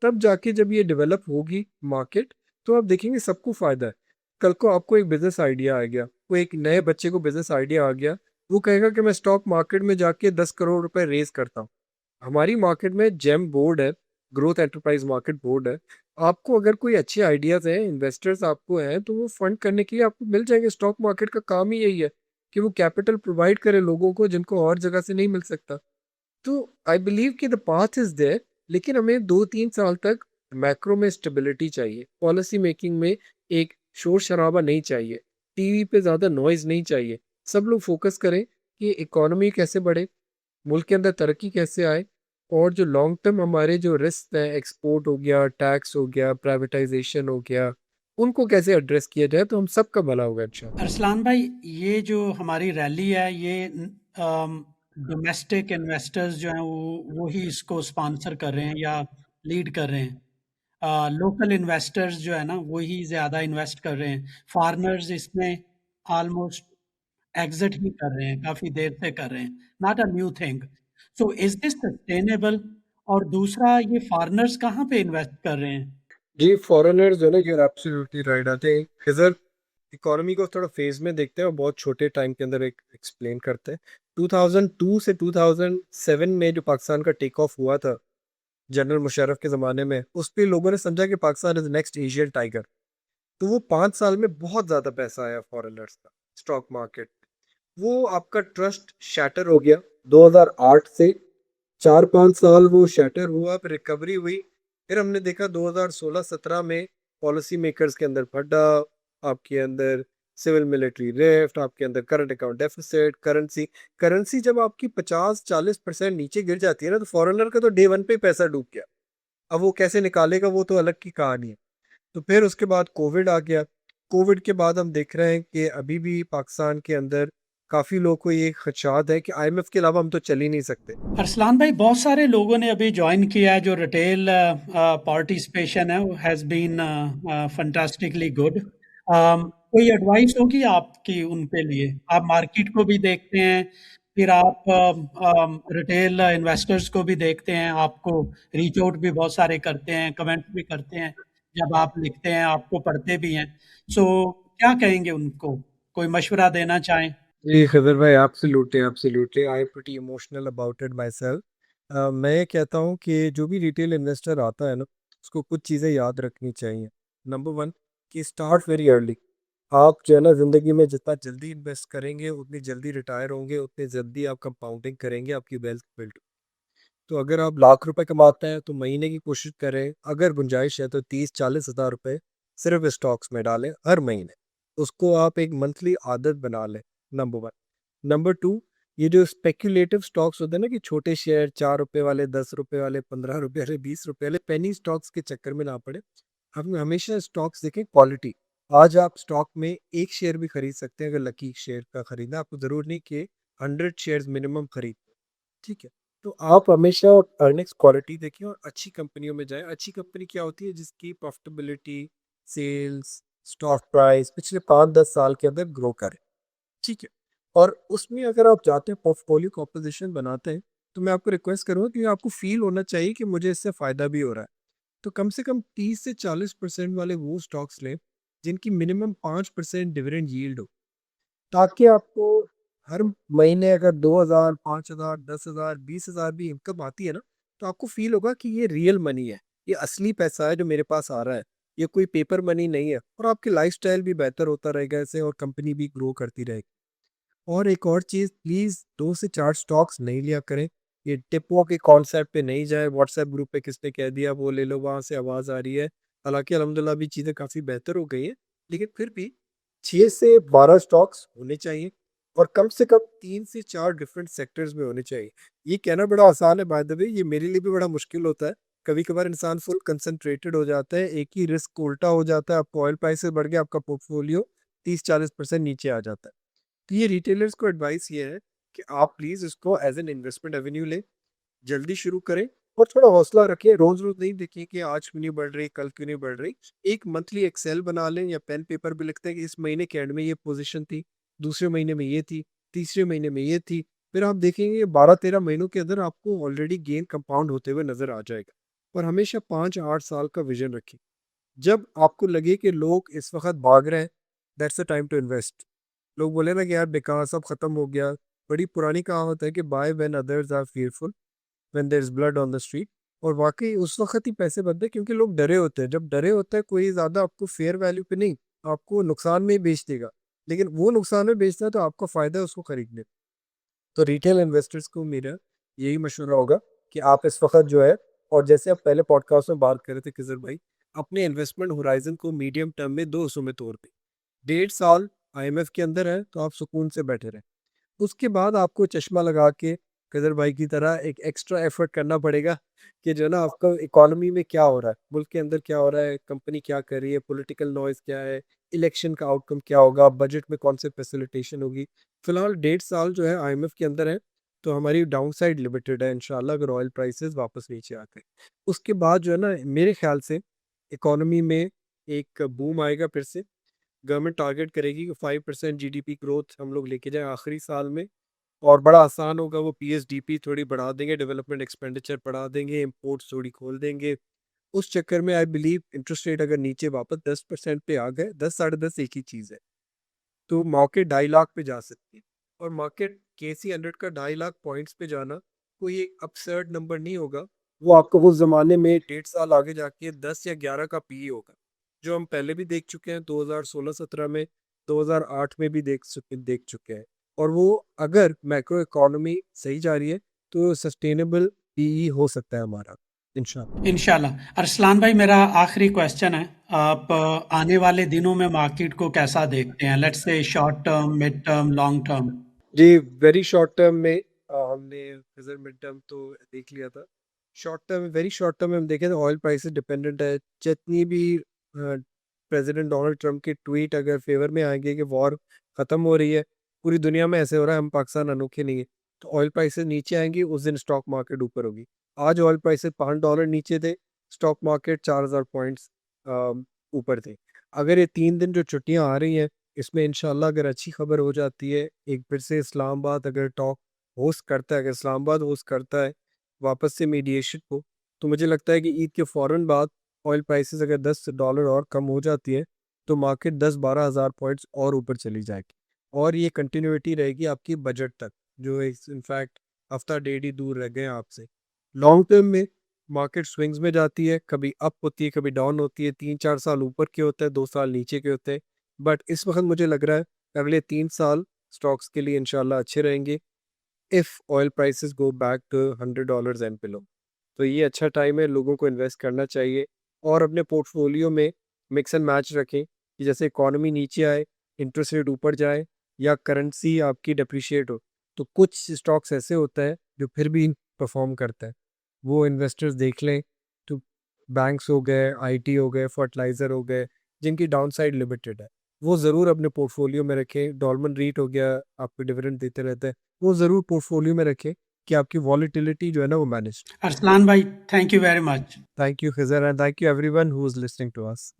तब जाके जब ये डेवलप होगी मार्केट, तो आप देखेंगे सबको फ़ायदा है। कल को आपको एक बिजनेस आइडिया आ गया, वो एक नए बच्चे को बिजनेस आइडिया आ गया, वो कहेगा कि मैं स्टॉक मार्केट में जाके 10 करोड़ रुपए रेज करता हूँ। हमारी मार्केट में जेम बोर्ड है, ग्रोथ एंटरप्राइज मार्केट बोर्ड है। आपको अगर कोई अच्छे आइडियाज हैं, इन्वेस्टर्स आपको हैं, तो वो फंड करने के लिए आपको मिल जाएंगे। स्टॉक मार्केट का काम ही यही है कि वो कैपिटल प्रोवाइड करे लोगों को जिनको और जगह से नहीं मिल सकता। तो आई बिलीव कि द पाथ इज देयर, लेकिन हमें 2-3 साल तक मैक्रो में स्टेबिलिटी चाहिए, पॉलिसी मेकिंग में एक शोर शराबा नहीं चाहिए, टीवी पे ज्यादा नॉइज नहीं चाहिए। सब लोग फोकस करें कि इकोनॉमी कैसे बढ़े, मुल्क के अंदर तरक्की कैसे आए, और जो लॉन्ग टर्म हमारे जो रिस्क हैं, एक्सपोर्ट हो गया, टैक्स हो गया, प्राइवेटाइजेशन हो गया, उनको कैसे एड्रेस किया जाए, तो हम सबका भला होगा इंशाल्लाह। अरसलान भाई, ये जो हमारी रैली है, ये डोमेस्टिक इन्वेस्टर्स जो हैं वो ही इसको स्पॉन्सर कर रहे हैं या लीड कर रहे हैं। लोकल इन्वेस्टर्स जो है ना वो ही ज़्यादा इन्वेस्ट कर रहे हैं। फॉरेनर्स इसमें ऑलमोस्ट एग्जिट ही कर रहे हैं, काफ़ी देर से कर रहे हैं। Not a new thing. So is this sustainable? और दूसरा, ये फॉरेनर्स कहाँ पे इन्वेस्ट कर रहे हैं? जी, फॉरेनर्स जो है ना, यूर एब्सोल्युटली राइट। आते हैं खिजर इकोनॉमी को थोड़ा फेज में देखते हैं और बहुत छोटे टाइम के अंदर एक एक्सप्लेन करते हैं। 2002 से 2007 में जो पाकिस्तान का टेक ऑफ हुआ था जनरल मुशर्रफ के ज़माने में, उस पे लोगों ने समझा कि Pakistan is next Asian tiger. तो वो 5 साल में बहुत ज़्यादा पैसा आया फॉरेनर्स का स्टॉक मार्केट। वो आपका ट्रस्ट शैटर हो गया 2008 से। 4-5 साल वो शैटर हुआ, फिर रिकवरी हुई। फिर हमने देखा 2016-17 में पॉलिसी मेकर्स के अंदर फटा, आपके अंदर सिविल मिलिट्री रिफ्ट, आपके अंदर current account deficit, currency. Currency जब आपकी 50-40% नीचे गिर जाती है ना, तो फॉरेनर का तो डे वन पे ही पैसा डूब गया। अब वो कैसे निकालेगा, वो तो अलग की कहानी है। तो फिर उसके बाद कोविड आ गया। कोविड के बाद हम देख रहे हैं कि अभी भी पाकिस्तान के अंदर काफ़ी लोगों को ये खदशात है कि आईएमएफ के अलावा हम तो चल ही नहीं सकते। अरसलान भाई, बहुत सारे लोगों ने अभी ज्वाइन किया है। जो रिटेल पार्टिसिपेशन है वो हैज़ बीन फंटास्टिकली गुड। कोई एडवाइस होगी आपकी उनके लिए? आप मार्केट को भी देखते हैं, फिर आप रिटेल इन्वेस्टर्स को भी देखते हैं, आपको रीच आउट भी बहुत सारे करते हैं, कमेंट्स भी करते हैं, जब आप लिखते हैं आपको पढ़ते भी हैं। सो क्या कहेंगे उनको? कोई मशवरा देना चाहें? जी खजर भाई, absolutely absolutely, I am pretty emotional about it my self. मैं ये कहता हूँ कि जो भी रिटेल इन्वेस्टर आता है ना, उसको कुछ चीज़ें याद रखनी चाहिए। नंबर वन, कि स्टार्ट वेरी अर्ली। आप जो है ना ज़िंदगी में जितना जल्दी इन्वेस्ट करेंगे उतनी जल्दी रिटायर होंगे, उतनी जल्दी आप कंपाउंडिंग करेंगे, आपकी वेल्थ बिल्ड। तो अगर आप लाख रुपए कमाते हैं तो महीने की कोशिश करें, अगर गुंजाइश है तो 30-40 हज़ार रुपए सिर्फ स्टॉक्स में डालें हर महीने। उसको आप एक मंथली आदत बना लें। Number one. नंबर टू, ये जो स्पेक्यूलेटिव स्टॉक्स होते हैं ना, कि छोटे शेयर, 4 रुपए वाले, 10 रुपए वाले, 15 रुपए वाले, 20 रुपए वाले, पेनी स्टॉक्स के चक्कर में ना पड़े। हम हमेशा स्टॉक्स देखें क्वालिटी। आज आप स्टॉक में एक शेयर भी खरीद सकते हैं, अगर लकी शेयर का खरीदना, आपको जरूर नहीं कि 100 शेयर मिनिमम खरीद। ठीक है? तो आप हमेशा अर्निंग्स क्वालिटी देखें और अच्छी कंपनियों में जाएं। अच्छी कंपनी क्या होती है? जिसकी प्रॉफिटेबिलिटी, सेल्स, स्टॉक प्राइस पिछले 5-10 साल के अंदर ग्रो करे, ठीक है। और उसमें अगर आप जाते हैं पोर्टफोलियो कॉम्पोजिशन बनाते हैं, तो मैं आपको रिक्वेस्ट करूँगा कि आपको फील होना चाहिए कि मुझे इससे फ़ायदा भी हो रहा है। तो कम से कम 30 से 40% वाले वो स्टॉक्स लें, जिनकी मिनिमम 5% डिविडेंड यील्ड हो। ताकि आपको हर महीने अगर 2000, 5000, 10,000, 20,000 भी इनकम आती है ना, तो आपको फ़ील होगा कि ये रियल मनी है। ये असली पैसा है जो मेरे पास आ रहा है। ये कोई पेपर मनी नहीं है, और आपकी लाइफ़स्टाइल भी बेहतर होता रहेगा इससे, और कंपनी भी ग्रो करती रहेगी। और एक और चीज़, प्लीज़ 2 से 4 स्टॉक्स नहीं लिया करें। ये टिपों के कॉन्सेप्ट पे नहीं जाएँ, व्हाट्सएप ग्रुप पे किसने कह दिया वो ले लो, वहाँ से आवाज़ आ रही है। हालाँकि अल्हम्दुलिल्लाह अभी चीज़ें काफ़ी बेहतर हो गई हैं, लेकिन फिर भी 6 से 12 स्टॉक्स होने चाहिए, और कम से कम 3 से 4 डिफरेंट सेक्टर्स में होने चाहिए। ये कहना बड़ा आसान है बाय द वे, ये मेरे लिए भी बड़ा मुश्किल होता है। कभी-कभार इंसान फुल कंसंट्रेटेड हो जाता है, एक ही रिस्क उल्टा हो जाता है, आपको ऑयल प्राइसेस बढ़ गया, आपका पोर्टफोलियो 30-40% नीचे आ जाता है। तो ये रिटेलर्स को एडवाइस ये है कि आप प्लीज़ इसको एज़ एन इन्वेस्टमेंट एवेन्यू लें, जल्दी शुरू करें, और थोड़ा हौसला रखें। रोज़-रोज़ नहीं देखें कि आज क्यों नहीं बढ़ रही, कल क्यों नहीं बढ़ रही। एक मंथली एक्सेल बना लें, या पेन पेपर पे लिखते हैं कि इस महीने के एंड में ये पोज़ीशन थी, दूसरे महीने में ये थी, तीसरे महीने में ये थी। फिर आप देखेंगे 12-13 महीनों के अंदर आपको ऑलरेडी गेन कंपाउंड होते हुए नज़र आ जाएगा। और हमेशा 5-8 साल का विज़न रखें। जब आपको लगे कि लोग इस वक़्त भाग रहे हैं, that's the time to invest. लोग बोले ना कि यार बेकार सब खत्म हो गया। बड़ी पुरानी कहावत है कि buy when others are fearful, when there is blood on the street. और वाक़ई उस वक़्त ही पैसे बनते हैं, क्योंकि लोग डरे होते हैं। जब डरे होते हैं, कोई ज़्यादा आपको फेयर वैल्यू पे नहीं, आपको नुकसान में ही बेच देगा। लेकिन वो नुकसान में बेचता है तो आपका फ़ायदा है उसको खरीदने। तो रिटेल इन्वेस्टर्स को मेरा यही मशवरा होगा कि आप इस वक़्त जो है, और जैसे आप पहले पॉडकास्ट में बात कर रहे थे खिज़र भाई, अपने इन्वेस्टमेंट होराइज़न को मीडियम टर्म में 2 हिस्सों में तोड़ दें। 1.5 साल आईएमएफ के अंदर है, तो आप सुकून से बैठे रहें। उसके बाद आपको चश्मा लगा के कदर भाई की तरह एक एक्स्ट्रा एफर्ट करना पड़ेगा कि जो है ना, आपका इकोनॉमी में क्या हो रहा है, मुल्क के अंदर क्या हो रहा है, कंपनी क्या कर रही है, पॉलिटिकल नॉइज़ क्या है, इलेक्शन का आउटकम क्या होगा, बजट में कौन से फैसिलिटेशन होगी। फिलहाल 1.5 साल जो है आईएमएफ के अंदर है, तो हमारी डाउन साइड लिमिटेड है इंशाल्लाह, अगर ऑयल प्राइसेस वापस नीचे आते हैं। उसके बाद जो है ना, मेरे ख्याल से इकोनॉमी में एक बूम आएगा फिर से। गवर्नमेंट टारगेट करेगी कि 5% जीडीपी ग्रोथ हम लोग लेके जाएँ आखिरी साल में। और बड़ा आसान होगा, वो पीएसडीपी थोड़ी बढ़ा देंगे, डेवलपमेंट एक्सपेंडिचर बढ़ा देंगे, इंपोर्ट्स थोड़ी खोल देंगे। उस चक्कर में आई बिलीव इंटरेस्ट रेट अगर नीचे वापस 10% पे आ गए, 10 साढ़े 10 एक ही चीज़ है, तो मार्केट 2.5 लाख पे जा सकती है। और मार्केट केसी 100 का 2.5 लाख पॉइंट्स पे जाना कोई एक अपसर्ड नंबर नहीं होगा। वो आपको उस ज़माने में 1.5 साल आगे जाके 10 या 11 का पीई होगा, जो हम पहले भी देख चुके हैं 2016-17 में, 2008 में भी देख चुके हैं। और वो अगर मैक्रो इकोनॉमी सही जा रही है, तो सस्टेनेबल पीई हो सकता है हमारा, इंशाल्लाह। इंशाल्लाह। अरसलान भाई, मेरा आखिरी क्वेश्चन है। आप आने वाले दिनों में मार्केट को कैसा देखते हैं? Let's say short term, mid term, long term. जी, वेरी शॉर्ट टर्म में हमने फिज़र मिड टर्म तो देख लिया था। शॉर्ट टर्म में, वेरी शॉर्ट टर्म में हम देखें तो ऑयल प्राइसेस डिपेंडेंट है। जितनी भी प्रेसिडेंट डोनाल्ड ट्रंप के ट्वीट अगर फेवर में आएँगे कि वॉर ख़त्म हो रही है, पूरी दुनिया में ऐसे हो रहा है, हम पाकिस्तान अनोखे नहीं हैं, तो ऑयल प्राइसेस नीचे आएँगी, उस दिन स्टॉक मार्केट ऊपर होगी। आज ऑयल प्राइसेस $5 नीचे थे, स्टॉक मार्केट 4000 पॉइंट्स ऊपर थे। अगर ये 3 दिन जो छुट्टियाँ आ रही हैं, इसमें इंशाल्लाह अगर अच्छी खबर हो जाती है, एक फिर से इस्लामाबाद अगर टॉक होस्ट करता है, अगर इस्लामाबाद होस्ट करता है वापस से मीडिएशन को, तो मुझे लगता है कि ईद के फ़ौरन बाद ऑयल प्राइसेस अगर $10 और कम हो जाती है, तो मार्केट 10-12 हज़ार पॉइंट्स और ऊपर चली जाएगी। और ये कंटिन्यूटी रहेगी आपकी बजट तक, जो इनफैक्ट हफ्ता डेढ़ ही दूर रह गए हैं आपसे। लॉन्ग टर्म में मार्केट स्विंग्स में जाती है, कभी अप होती है, कभी डाउन होती है, 3-4 साल ऊपर के होते हैं, 2 साल नीचे के होते हैं। बट इस वक़्त मुझे लग रहा है अगले 3 साल स्टॉक्स के लिए इंशाल्लाह अच्छे रहेंगे, if oil prices go back to $100 and below. तो ये अच्छा टाइम है, लोगों को इन्वेस्ट करना चाहिए, और अपने पोर्टफोलियो में मिक्स एंड मैच रखें कि जैसे इकोनॉमी नीचे आए, इंटरेस्ट रेट ऊपर जाए, या करेंसी आपकी डेप्रिशिएट हो, तो कुछ स्टॉक्स ऐसे होता है जो फिर भी परफॉर्म करता है, वो इन्वेस्टर्स देख लें। तो बैंक्स हो गए, आईटी हो गए, फर्टिलाइज़र हो गए, जिनकी डाउनसाइड लिमिटेड है, वो ज़रूर अपने पोर्टफोलियो में रखें। डॉलमन रीट हो गया, आपको डिविडेंड देते रहता है, वो ज़रूर पोर्टफोलियो में रखें कि आपकी वॉलेटिलिटी जो है ना वो मैनेज। अरसलान भाई, thank you very much. Thank you Khizar, and thank you everyone who is listening to us.